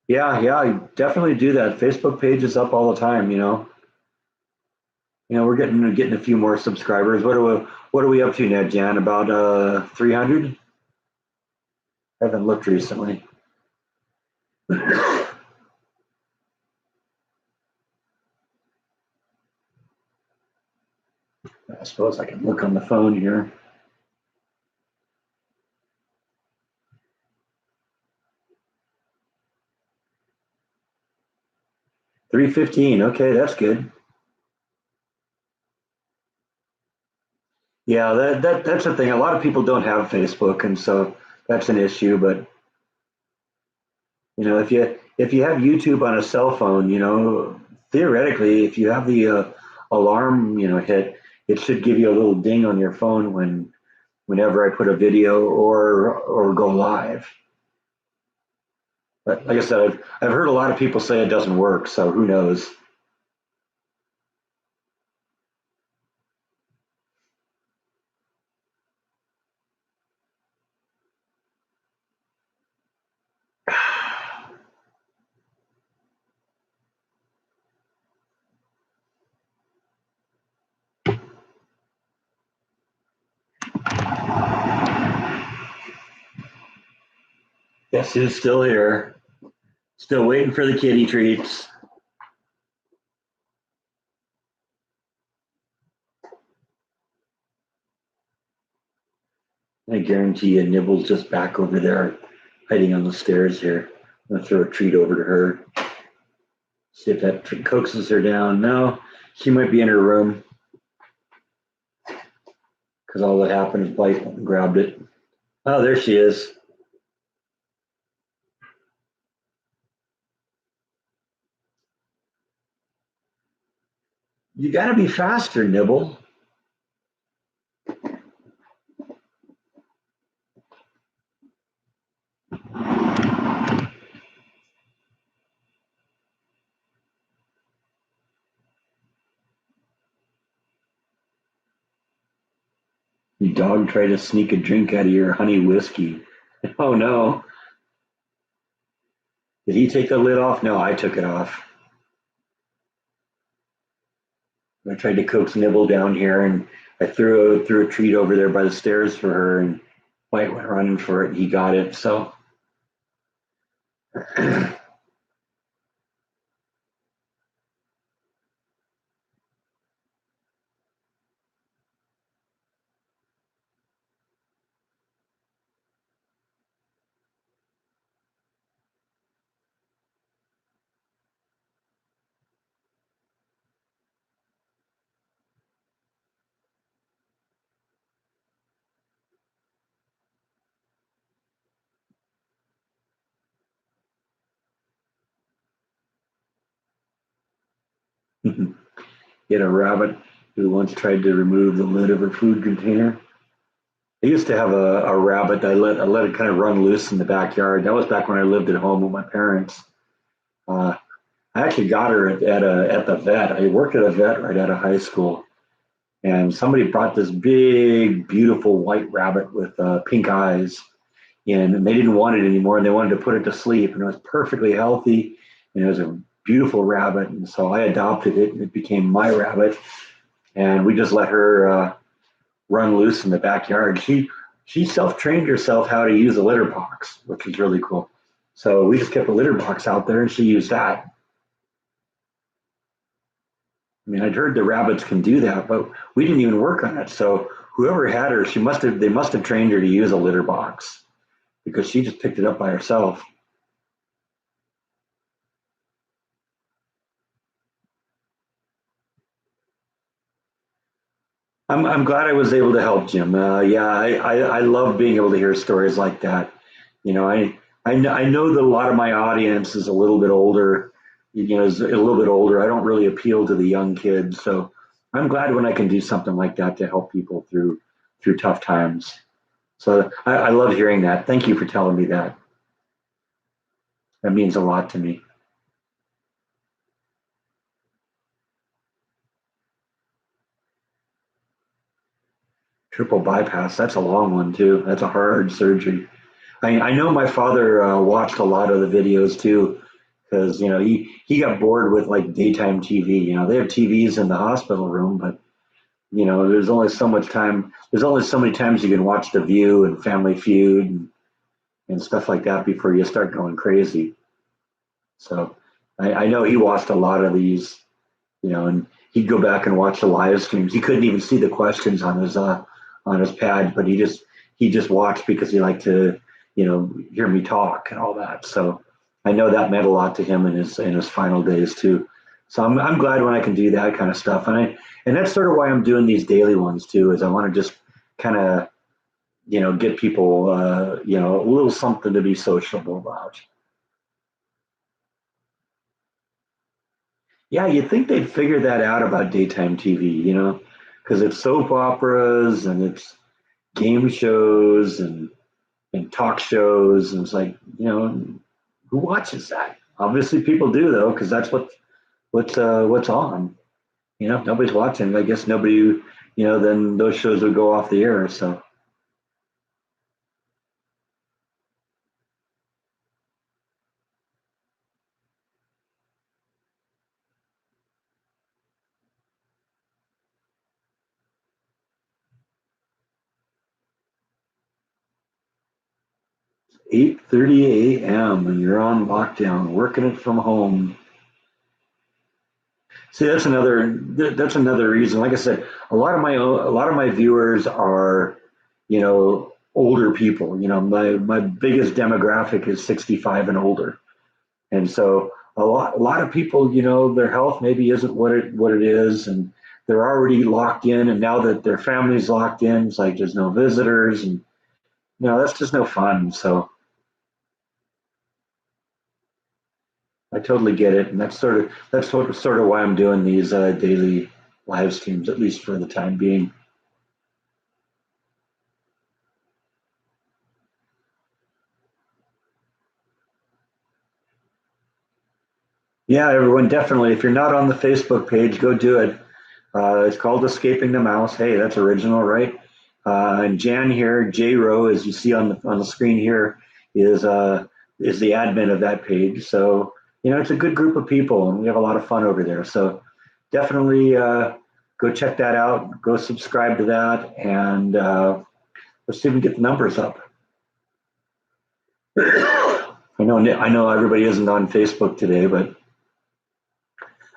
Yeah, yeah. I definitely do that. Facebook page is up all the time. We're getting a few more subscribers. What are we up to now, Jan? About 300? I haven't looked recently. I suppose I can look on the phone here. 315. Okay, that's good. Yeah, that's the thing. A lot of people don't have Facebook, and so that's an issue. But if you have YouTube on a cell phone, theoretically, if you have the alarm, hit, it should give you a little ding on your phone whenever I put a video or go live. But like I said, I've heard a lot of people say it doesn't work, so who knows? Guess who's still here? Still waiting for the kitty treats. I guarantee you, Nibble's just back over there, hiding on the stairs here. I'm gonna throw a treat over to her. See if that coaxes her down. No, she might be in her room because all that happened is Bite grabbed it. Oh, there she is. You got to be faster, Nibble. Your dog tried to sneak a drink out of your honey whiskey. Oh no. Did he take the lid off? No, I took it off. I tried to coax Nibble down here, and I threw a treat over there by the stairs for her, and White went running for it. And he got it. So get a rabbit who once tried to remove the lid of her food container. I used to have a rabbit. I let it kind of run loose in the backyard. That was back when I lived at home with my parents. Uh, I actually got her at the vet. I worked at a vet right out of high school, and somebody brought this big, beautiful white rabbit with pink eyes, and they didn't want it anymore, and they wanted to put it to sleep, and it was perfectly healthy, and it was a beautiful rabbit, and so I adopted it, and it became my rabbit, and we just let her run loose in the backyard. She self trained herself how to use a litter box, which was really cool. So we just kept a litter box out there, and she used that. I mean, I'd heard the rabbits can do that, but we didn't even work on it. So whoever had her, they must have trained her to use a litter box because she just picked it up by herself. I'm glad I was able to help Jim. Yeah, I love being able to hear stories like that. You know, I know that a lot of my audience is a little bit older. You know, is a little bit older. I don't really appeal to the young kids, so I'm glad when I can do something like that to help people through tough times. So I love hearing that. Thank you for telling me that. That means a lot to me. Triple bypass, that's a long one too. That's a hard surgery. I know my father watched a lot of the videos too, because you know he got bored with like daytime TV. You know they have TVs in the hospital room, but you know there's only so much time. There's only so many times you can watch The View and Family Feud and stuff like that before you start going crazy. So I know he watched a lot of these, you know, and he'd go back and watch the live streams. He couldn't even see the questions on his pad, but he just watched because he liked to, you know, hear me talk and all that. So I know that meant a lot to him in his final days too. So I'm glad when I can do that kind of stuff, and that's sort of why I'm doing these daily ones too, is I want to just kind of you know get people you know a little something to be sociable about. Yeah, you'd think they'd figure that out about daytime TV, you know, because it's soap operas and it's game shows and talk shows, and it's like, you know, who watches that? Obviously, people do though, because that's what's on. You know, if nobody's watching, I guess nobody, you know, then those shows would go off the air. So 8:30 a.m. and you're on lockdown, working it from home. See, that's another reason. Like I said, a lot of my viewers are, you know, older people. You know, my biggest demographic is 65 and older, and so a lot of people, you know, their health maybe isn't what it is, and they're already locked in. And now that their family's locked in, it's like there's no visitors, and that's just no fun. So I totally get it, and that's sort of why I'm doing these daily live streams, at least for the time being. Yeah, everyone, definitely. If you're not on the Facebook page, go do it. It's called Escaping the Mouse. Hey, that's original, right? And Jan here, J Row, as you see on the screen here, is the admin of that page. So it's a good group of people, and we have a lot of fun over there. So definitely go check that out. Go subscribe to that, and let's see if we can get the numbers up. I know everybody isn't on Facebook today, but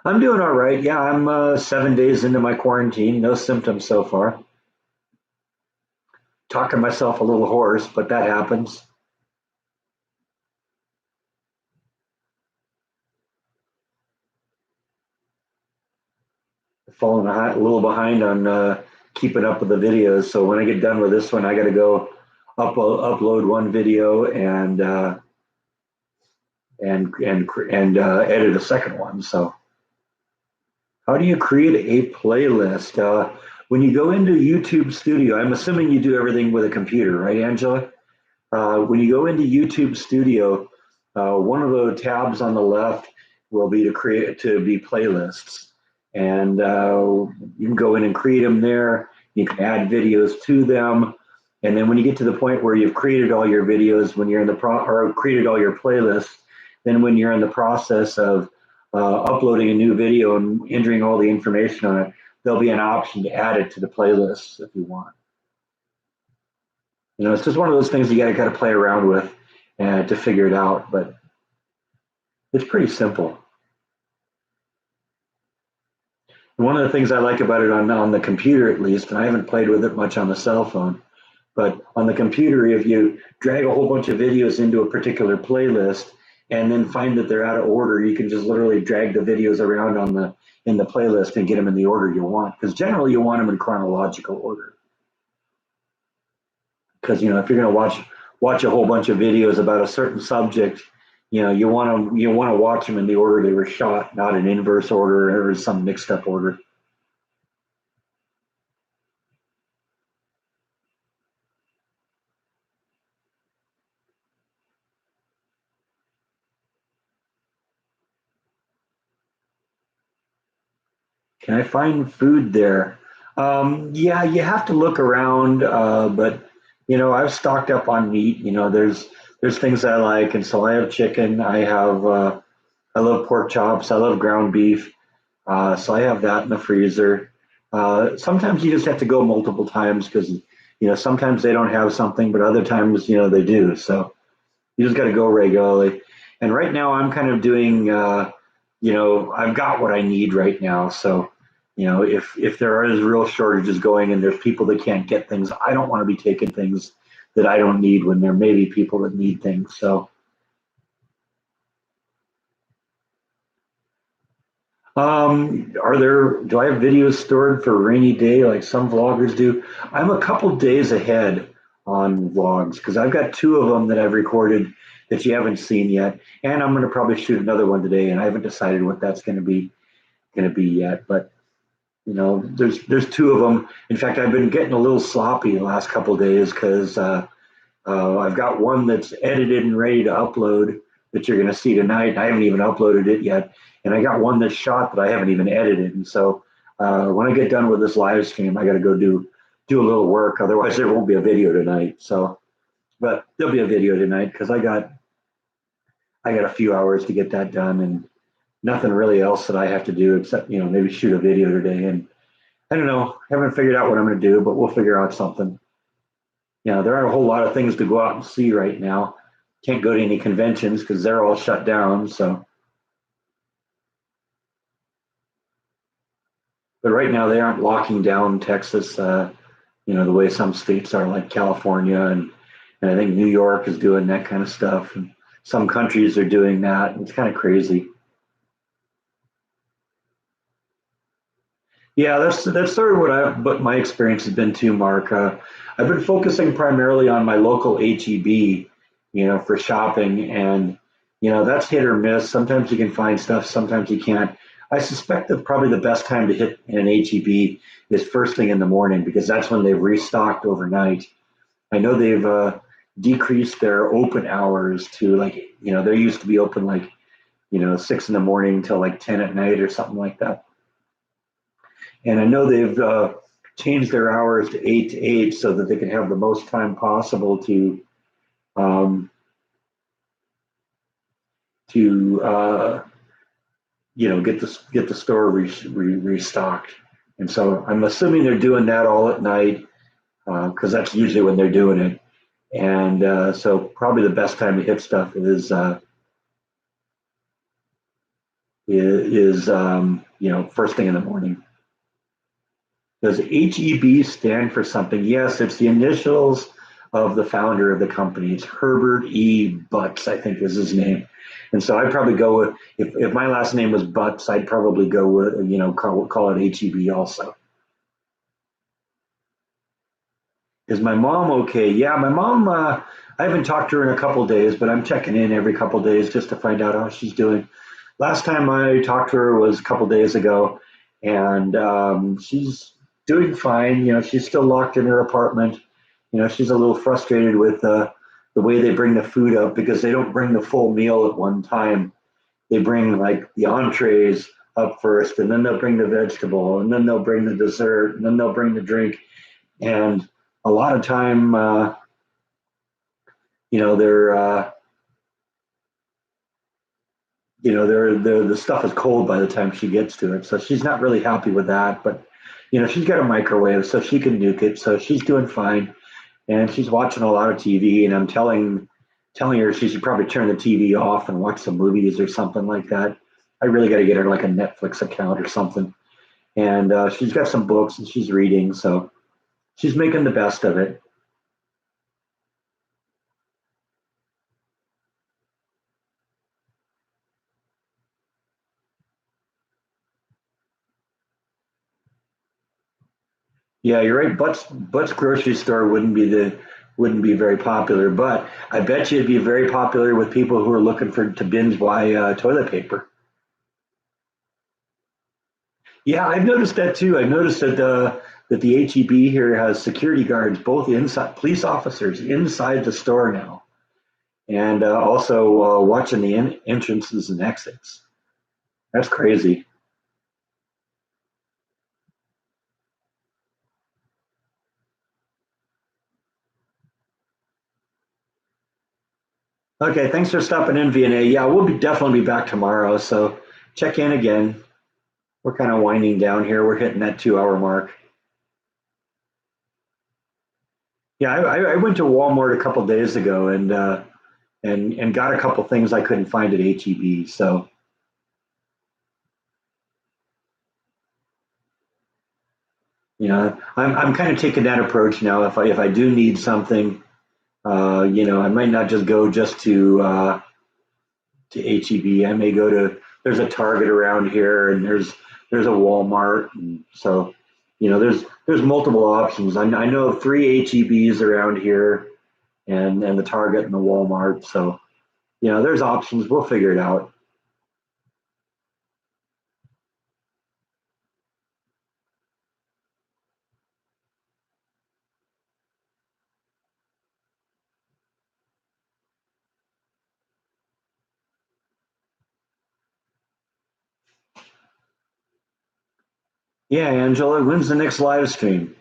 I'm doing all right. Yeah, I'm 7 days into my quarantine. No symptoms so far. Talking myself a little hoarse, but that happens. Falling a little behind on keeping up with the videos. So when I get done with this one, I got to go upload one video and edit a second one. So how do you create a playlist? When you go into YouTube Studio, I'm assuming you do everything with a computer, right, Angela? When you go into YouTube Studio, one of the tabs on the left will be to be playlists, and you can go in and create them there. You can add videos to them, and then when you get to the point where you've created all your videos, when you're in the or created all your playlists, then when you're in the process of uploading a new video and entering all the information on it, there'll be an option to add it to the playlists if you want. It's just one of those things you got to play around with to figure it out, but it's pretty simple. One of the things I like about it on the computer, at least, and I haven't played with it much on the cell phone, but on the computer, if you drag a whole bunch of videos into a particular playlist and then find that they're out of order, you can just literally drag the videos around in the playlist and get them in the order you want. Because generally, you want them in chronological order. Because if you're going to watch a whole bunch of videos about a certain subject, you want to watch them in the order they were shot, not in inverse order or some mixed up order. Can I find food there? Yeah, you have to look around, but I've stocked up on meat. There's things I like, and so I have chicken. I love pork chops. I love ground beef. So I have that in the freezer. Sometimes you just have to go multiple times because sometimes they don't have something, but other times they do. So you just got to go regularly. And right now I'm kind of doing. I've got what I need right now. So if there is real shortages going and there's people that can't get things, I don't want to be taking things that I don't need when there may be people that need things. So do I have videos stored for a rainy day like some vloggers do? I'm a couple days ahead on vlogs because I've got two of them that I've recorded that you haven't seen yet, and I'm going to probably shoot another one today, and I haven't decided what that's going to be yet. But there's two of them. In fact, I've been getting a little sloppy the last couple of days because I've got one that's edited and ready to upload that you're going to see tonight. I haven't even uploaded it yet. And I got one that's shot that I haven't even edited. And so when I get done with this live stream, I got to go do a little work. Otherwise, there won't be a video tonight. So, but there'll be a video tonight because I got a few hours to get that done and nothing really else that I have to do except maybe shoot a video today. And I don't know, haven't figured out what I'm going to do, but we'll figure out something. There aren't a whole lot of things to go out and see right now. Can't go to any conventions because they're all shut down. So, but right now they aren't locking down Texas. the way some states are, like California, and I think New York is doing that kind of stuff. And some countries are doing that. It's kind of crazy. Yeah, that's sort of what my experience has been too, Mark. I've been focusing primarily on my local HEB, for shopping, and that's hit or miss. Sometimes you can find stuff, sometimes you can't. I suspect that probably the best time to hit an HEB is first thing in the morning because that's when they've restocked overnight. I know they've decreased their open hours to, like, they used to be open like 6 in the morning till like 10 at night or something like that. And I know they've changed their hours to 8 to 8 so that they can have the most time possible um, to get the store restocked. And so I'm assuming they're doing that all at night because that's usually when they're doing it. And so probably the best time to hit stuff is first thing in the morning. Does HEB stand for something? Yes, it's the initials of the founder of the company. It's Herbert E. Butts, I think is his name. And so I'd probably go with, if my last name was Butts, I'd probably go with, call it HEB also. Is my mom okay? Yeah, my mom, I haven't talked to her in a couple days, but I'm checking in every couple days just to find out how she's doing. Last time I talked to her was a couple days ago, and she's doing fine. She's still locked in her apartment. She's a little frustrated with the way they bring the food up because they don't bring the full meal at one time. They bring like the entrees up first, and then they'll bring the vegetable, and then they'll bring the dessert, and then they'll bring the drink. And a lot of time, they're the stuff is cold by the time she gets to it. So she's not really happy with that. But she's got a microwave, so she can nuke it. So she's doing fine, and she's watching a lot of TV. And I'm telling her she should probably turn the TV off and watch some movies or something like that. I really got to get her like a Netflix account or something. And she's got some books and she's reading, so she's making the best of it. Yeah, you're right. Butts grocery store wouldn't be very popular, but I bet you it'd be very popular with people who are looking for to binge buy toilet paper. Yeah, I've noticed that too. I've noticed that the HEB here has security guards, both inside police officers inside the store now, and also watching the entrances and exits. That's crazy. Okay, thanks for stopping in, VNA. Yeah, we'll definitely be back tomorrow. So check in again. We're kind of winding down here. We're hitting that 2 hour mark. Yeah, I went to Walmart a couple days ago and got a couple things I couldn't find at HEB. So I'm kind of taking that approach now. If I do need something, I might not just go just to HEB. I may go to there's a Target around here, and there's a Walmart, and so there's multiple options. I know of three HEBs around here, and the Target and the Walmart. So there's options. We'll figure it out. Yeah, Angela, when's the next live stream?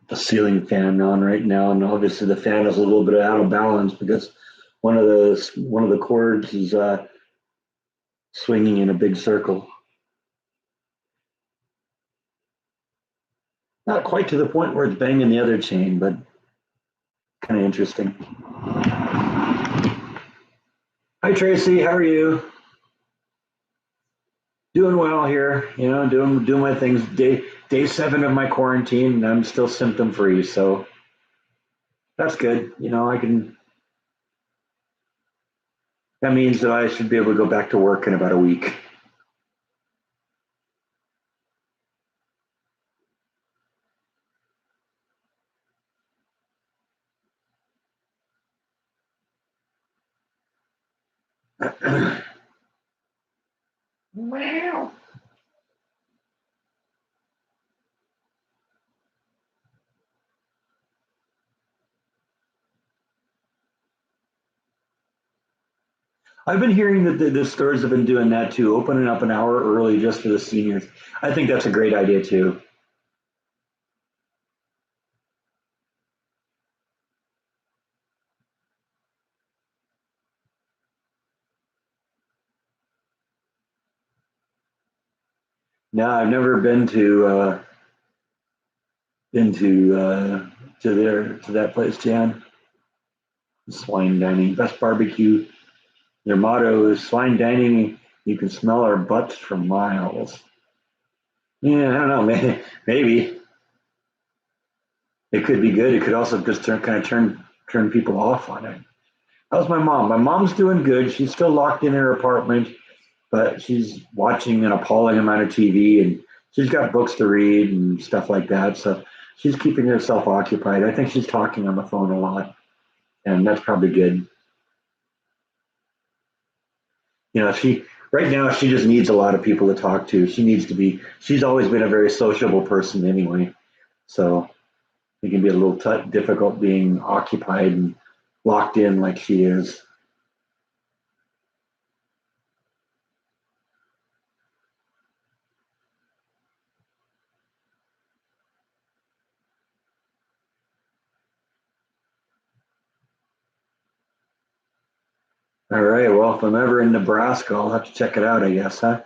The ceiling fan on right now, and obviously the fan is a little bit out of balance because one of the cords is swinging in a big circle. Not quite to the point where it's banging the other chain, but kind of interesting. Hi Tracy, how are you? Doing well here. You know, doing my things. Day 7 of my quarantine, and I'm still symptom free, so that's good. You know, I can. That means that I should be able to go back to work in about a week. Wow. I've been hearing that the stores have been doing that too, opening up an hour early just for the seniors. I think that's a great idea too. No, I've never been to that place, Jan. Swine dining, best barbecue. Their motto is swine dining. You can smell our butts from miles. Yeah, I don't know. Maybe it could be good. It could also just turn people off on it. How's my mom? My mom's doing good. She's still locked in her apartment, but she's watching an appalling amount of TV and she's got books to read and stuff like that. So she's keeping herself occupied. I think she's talking on the phone a lot, and that's probably good. You know, she right now she just needs a lot of people to talk to. She's always been a very sociable person anyway. So it can be a little difficult being occupied and locked in like she is. All right. Well, if I'm ever in Nebraska, I'll have to check it out, I guess, huh?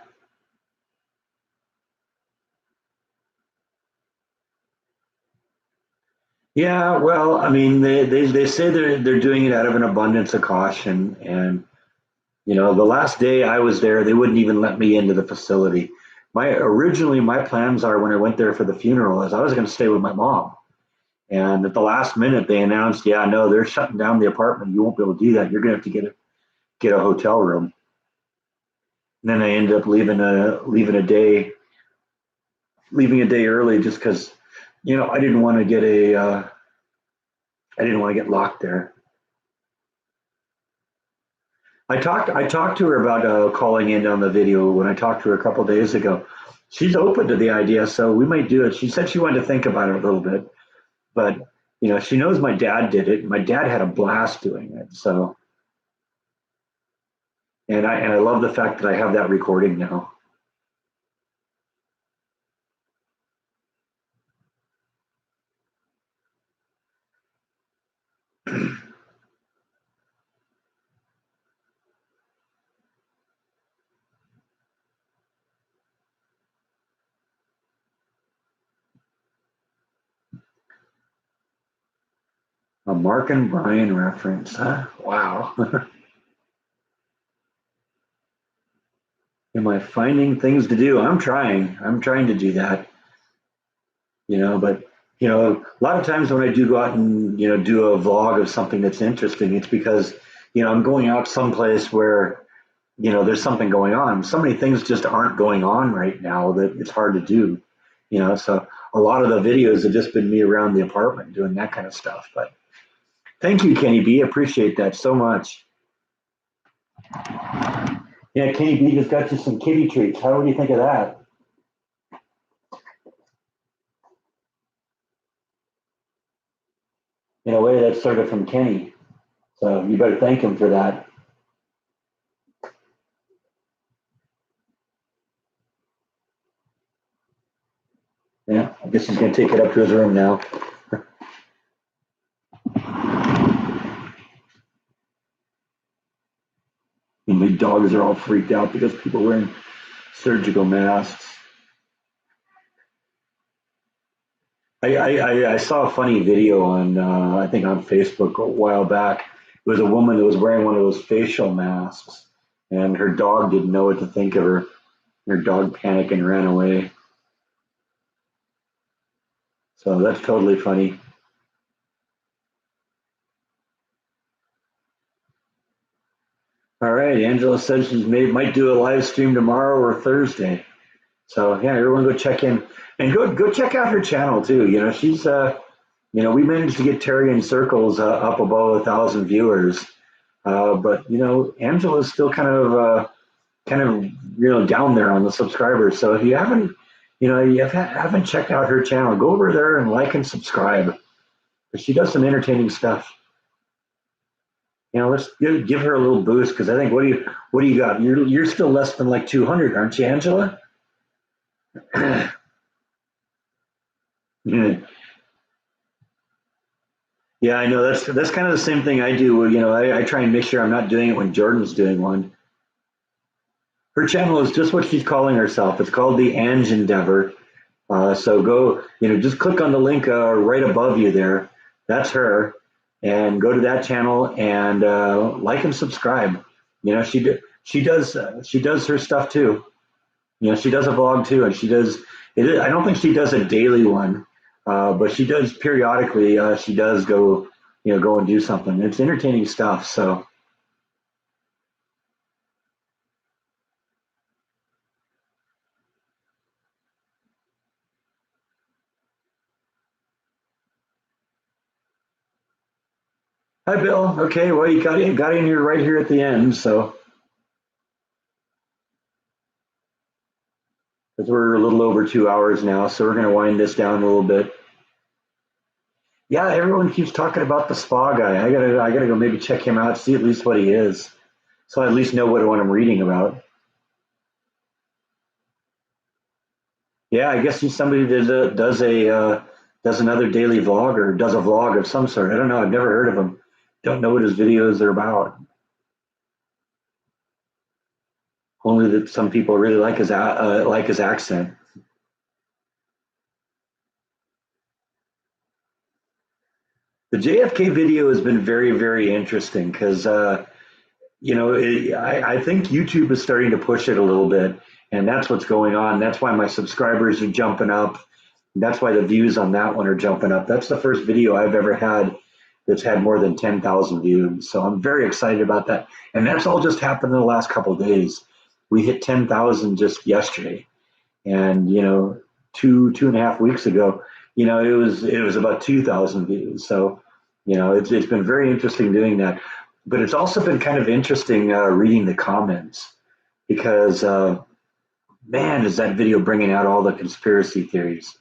Yeah, well, I mean, they say they're doing it out of an abundance of caution, and you know, the last day I was there, they wouldn't even let me into the facility. My plans are when I went there for the funeral is I was going to stay with my mom, and at the last minute they announced, yeah, no, they're shutting down the apartment. You won't be able to do that. You're going to have to get a hotel room. And then I ended up leaving a day early just because, you know, I didn't want to get locked there. I talked to her about calling in on the video when I talked to her a couple of days ago. She's open to the idea, so we might do it. She said she wanted to think about it a little bit, but you know, she knows my dad did it. My dad had a blast doing it. So, and I love the fact that I have that recording now. A Mark and Brian reference, huh? Wow. Am I finding things to do? I'm trying. I'm trying to do that. You know, but you know, a lot of times when I do go out and you know do a vlog of something that's interesting, it's because you know I'm going out someplace where you know there's something going on. So many things just aren't going on right now that it's hard to do. You know, so a lot of the videos have just been me around the apartment doing that kind of stuff. But thank you, Kenny B. Appreciate that so much. Yeah, Kenny B just got you some kitty treats. How would you think of that? In a way, that's sort of from Kenny. So you better thank him for that. Yeah, I guess he's going to take it up to his room now. my dogs are all freaked out because people are wearing surgical masks. I saw a funny video on I think on Facebook a while back. It was a woman that was wearing one of those facial masks, and her dog didn't know what to think of her. Her dog panicked and ran away. So that's totally funny. All right, Angela said might do a live stream tomorrow or Thursday. So yeah, everyone go check in and go check out her channel too. You know, she's we managed to get Terry in Circles up above 1,000 viewers, but Angela's still kind of down there on the subscribers. So if you haven't haven't checked out her channel, go over there and like and subscribe. She does some entertaining stuff. Let's give her a little boost because I think what do you got? You're still less than like 200, aren't you, Angela? Yeah. Yeah, I know that's kind of the same thing I do. I try and make sure I'm not doing it when Jordan's doing one. Her channel is just what she's calling herself. It's called the Ange Endeavor. So go, just click on the link right above you there. That's her, and go to that channel and like and subscribe. She does her stuff too. She does a vlog too, and she does. I don't think she does a daily one, but she does periodically. She does go and do something. It's entertaining stuff. So. Hi, Bill. Okay, well, you got in here right here at the end, so because we're a little over 2 hours now, so we're going to wind this down a little bit. Yeah, everyone keeps talking about the spa guy. I gotta go maybe check him out, see at least what he is, so I at least know what I'm reading about. Yeah, I guess he's somebody that does another daily vlog or does a vlog of some sort. I don't know. I've never heard of him. Don't know what his videos are about. Only that some people really like his accent. The JFK video has been very, very interesting because I think YouTube is starting to push it a little bit, and that's what's going on. That's why my subscribers are jumping up. That's why the views on that one are jumping up. That's the first video I've ever had that's had more than 10,000 views. So I'm very excited about that. And that's all just happened in the last couple of days. We hit 10,000 just yesterday. And, 2.5 weeks ago, it was about 2,000 views. So, it's been very interesting doing that. But it's also been kind of interesting reading the comments because, man, is that video bringing out all the conspiracy theories.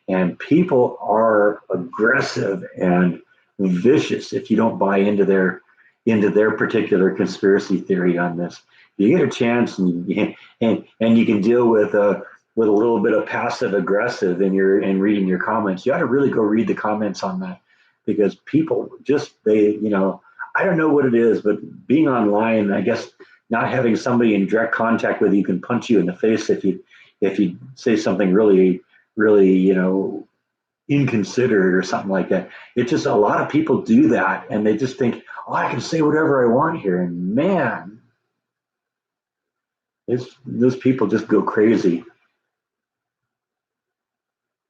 And people are aggressive and vicious if you don't buy into their particular conspiracy theory on this. You get a chance, and you can deal with a little bit of passive aggressive in reading your comments. You ought to really go read the comments on that because people I don't know what it is, but being online, I guess not having somebody in direct contact with you can punch you in the face if you say something really, really, inconsiderate or something like that. It's just a lot of people do that, and they just think, oh, I can say whatever I want here, and man, those people just go crazy.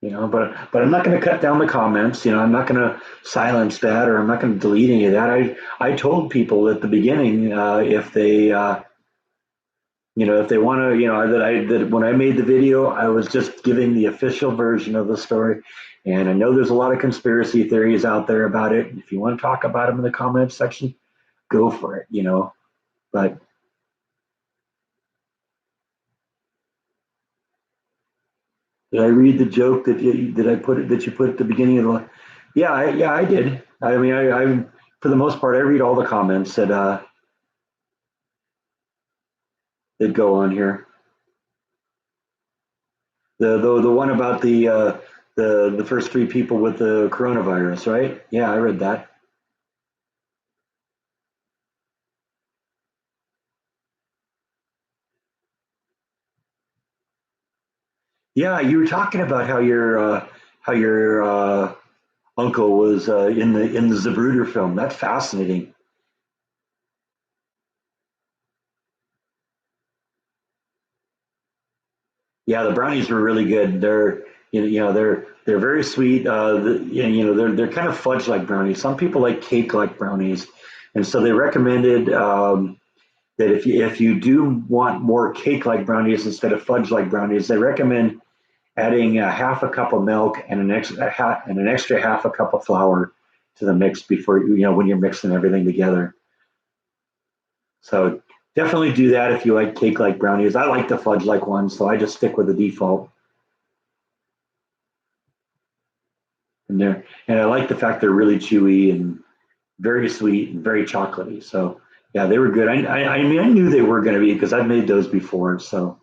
But I'm not going to cut down the comments. I'm not going to silence that, or I'm not going to delete any of that. I told people at the beginning if they want to, that when I made the video, I was just giving the official version of the story. And I know there's a lot of conspiracy theories out there about it. If you want to talk about them in the comments section, go for it. But did I read the joke that you put at the beginning of the? Yeah, I did. I mean, I for the most part, I read all the comments that go on here. The one about the first three people with the coronavirus, right? Yeah, I read that. Yeah, you were talking about how your uncle was in the Zapruder film. That's fascinating. Yeah, the brownies were really good. They're they're very sweet. They're kind of fudge like brownies. Some people like cake like brownies, and so they recommended that if you do want more cake like brownies instead of fudge like brownies, they recommend adding a half a cup of milk and an extra half a cup of flour to the mix before when you're mixing everything together. So definitely do that if you like cake like brownies. I like the fudge like ones, so I just stick with the default. And I like the fact they're really chewy and very sweet and very chocolatey. So yeah, they were good. I mean I knew they were going to be because I've made those before. So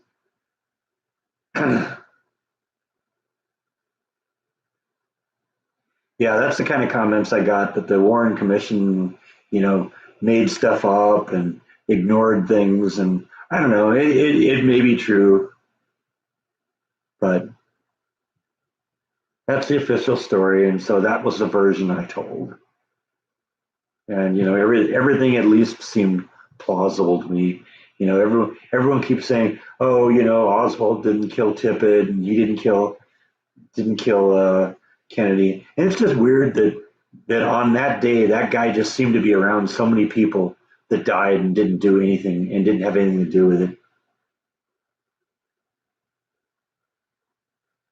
yeah, that's the kind of comments I got that the Warren Commission, you know, made stuff up and ignored things, and I don't know. It may be true, but that's the official story, and so that was the version I told. And everything at least seemed plausible to me. Everyone keeps saying, "Oh, Oswald didn't kill Tippit, and he didn't kill Kennedy." And it's just weird that on that day, that guy just seemed to be around so many people that died and didn't do anything and didn't have anything to do with it.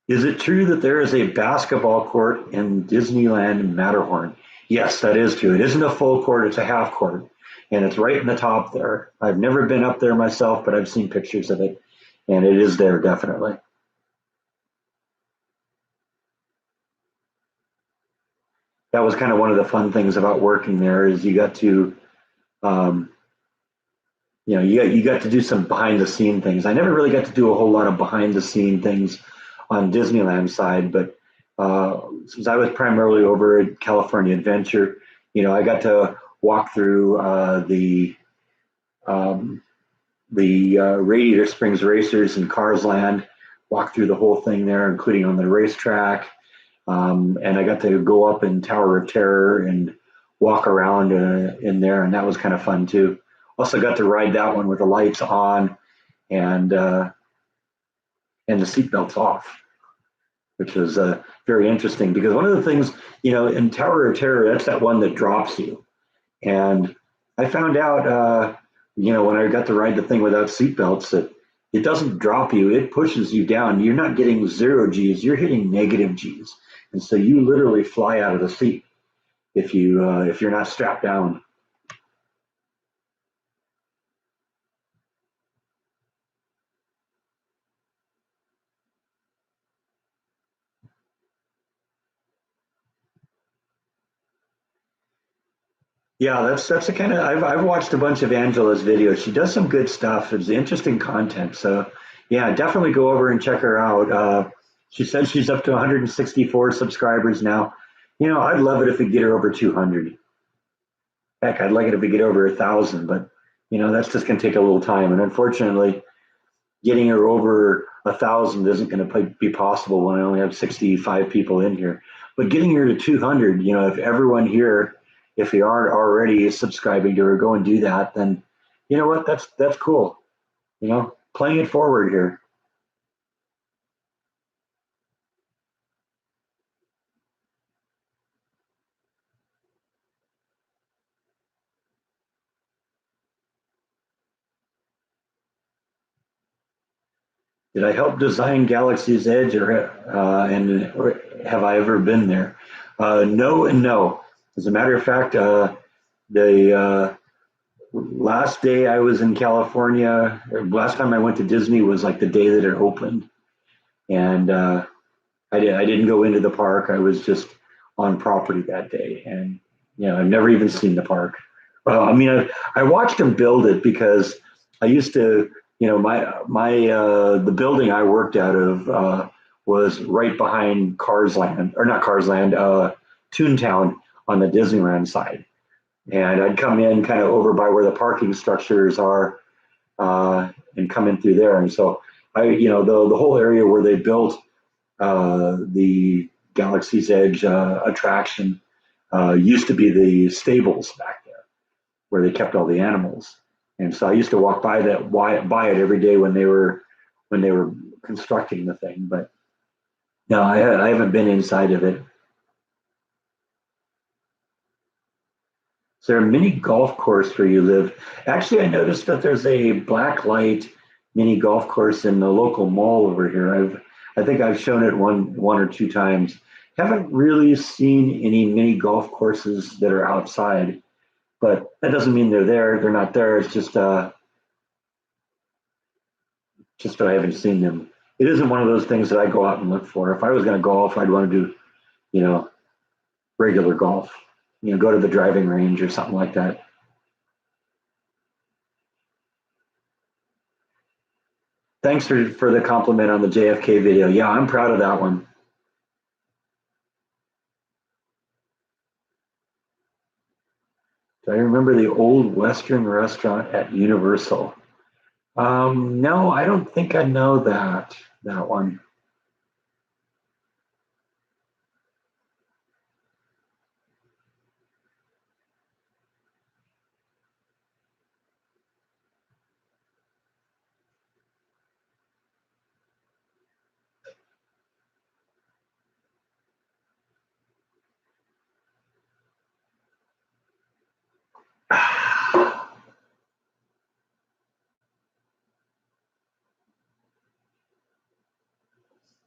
Is it true that there is a basketball court in Disneyland Matterhorn? Yes, that is true. It isn't a full court, it's a half court. And it's right in the top there. I've never been up there myself, but I've seen pictures of it. And it is there, definitely. That was kind of one of the fun things about working there is you got to, um, you got to do some behind the scene things. I never really got to do a whole lot of behind the scene things on Disneyland side, but since I was primarily over at California Adventure, I got to walk through um, the Radiator Springs Racers and Cars Land, walk through the whole thing there, including on the racetrack, and I got to go up in Tower of Terror and walk around in there, and that was kind of fun too. Also got to ride that one with the lights on and uh, and the seatbelts off, which was very interesting because one of the things, in Tower of Terror, that's that one that drops you. And I found out, when I got to ride the thing without seatbelts, that it doesn't drop you, it pushes you down. You're not getting zero G's, you're hitting negative G's. And so you literally fly out of the seat if you're not strapped down. Yeah, that's the kind of I've watched a bunch of Angela's videos. She does some good stuff. It's interesting content. So yeah, definitely go over and check her out. She says she's up to 164 subscribers now. I'd love it if we get her over 200. Heck, I'd like it if we get over 1,000, but that's just going to take a little time. And unfortunately, getting her over 1,000 isn't going to be possible when I only have 65 people in here. But getting her to 200, if everyone here, if you aren't already subscribing to her, go and do that, then you know what? That's cool. Playing it forward here. Did I help design Galaxy's Edge, or have I ever been there? No and no. As a matter of fact, the last day I was in California, or last time I went to Disney was like the day that it opened, and I didn't go into the park. I was just on property that day, and I've never even seen the park. Well, I mean, I watched them build it because I used to, my the building I worked out of was right behind Cars Land, or not Cars Land, Toontown on the Disneyland side, and I'd come in kind of over by where the parking structures are and come in through there. And so the whole area where they built the Galaxy's Edge attraction used to be the stables back there where they kept all the animals. And so I used to walk by by it every day when they were constructing the thing. But no, I haven't been inside of it. Is there a mini golf course where you live? Actually, I noticed that there's a black light mini golf course in the local mall over here. I think I've shown it one or two times. Haven't really seen any mini golf courses that are outside, but that doesn't mean they're there. They're not there. It's just that I haven't seen them. It isn't one of those things that I go out and look for. If I was going to golf, I'd want to do, regular golf. Go to the driving range or something like that. Thanks for the compliment on the JFK video. Yeah, I'm proud of that one. Do I remember the old Western restaurant at Universal? No, I don't think I know that one.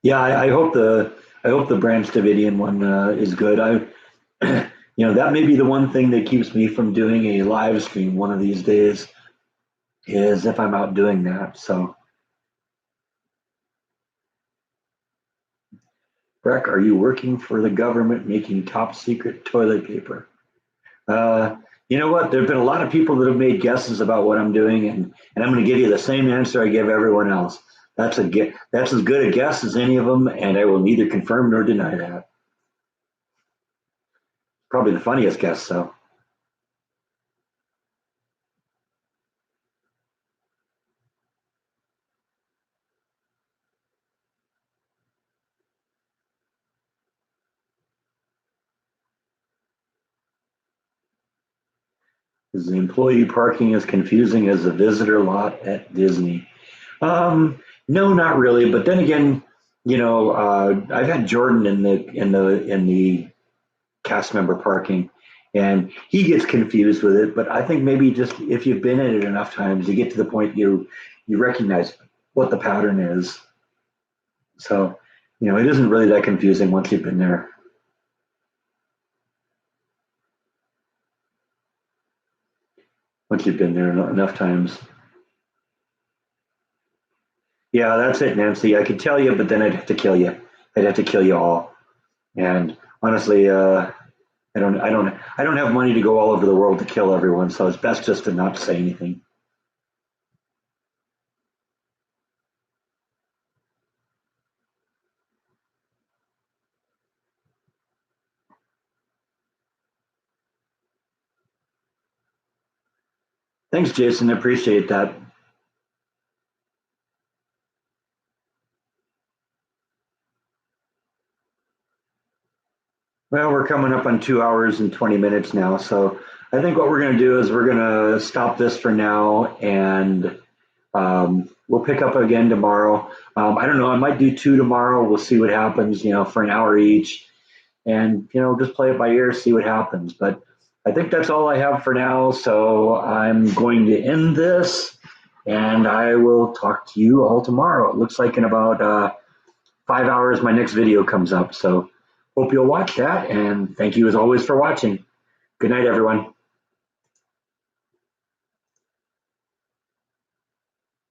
Yeah, I hope the Branch Davidian one is good. That may be the one thing that keeps me from doing a live stream one of these days is if I'm out doing that. So, Breck, are you working for the government making top secret toilet paper? You know what? There have been a lot of people that have made guesses about what I'm doing, and I'm going to give you the same answer I give everyone else. That's as good a guess as any of them, and I will neither confirm nor deny that. Probably the funniest guess, though. Is the employee parking as confusing as the visitor lot at Disney? No, not really. But then again, I've had Jordan in the cast member parking, and he gets confused with it. But I think maybe just if you've been in it enough times, you get to the point you recognize what the pattern is. So, it isn't really that confusing once you've been there. Once you've been there enough times. Yeah, that's it, Nancy. I could tell you, but then I'd have to kill you. I'd have to kill you all. And honestly, I don't have money to go all over the world to kill everyone, so it's best just to not say anything. Thanks, Jason. I appreciate that. Well, we're coming up on 2 hours and 20 minutes now, so I think what we're going to do is we're going to stop this for now, and we'll pick up again tomorrow. I don't know. I might do two tomorrow. We'll see what happens. For an hour each, and just play it by ear, see what happens. But I think that's all I have for now. So I'm going to end this, and I will talk to you all tomorrow. It looks like in about 5 hours my next video comes up. So hope you'll watch that, and thank you as always for watching. Good night, everyone.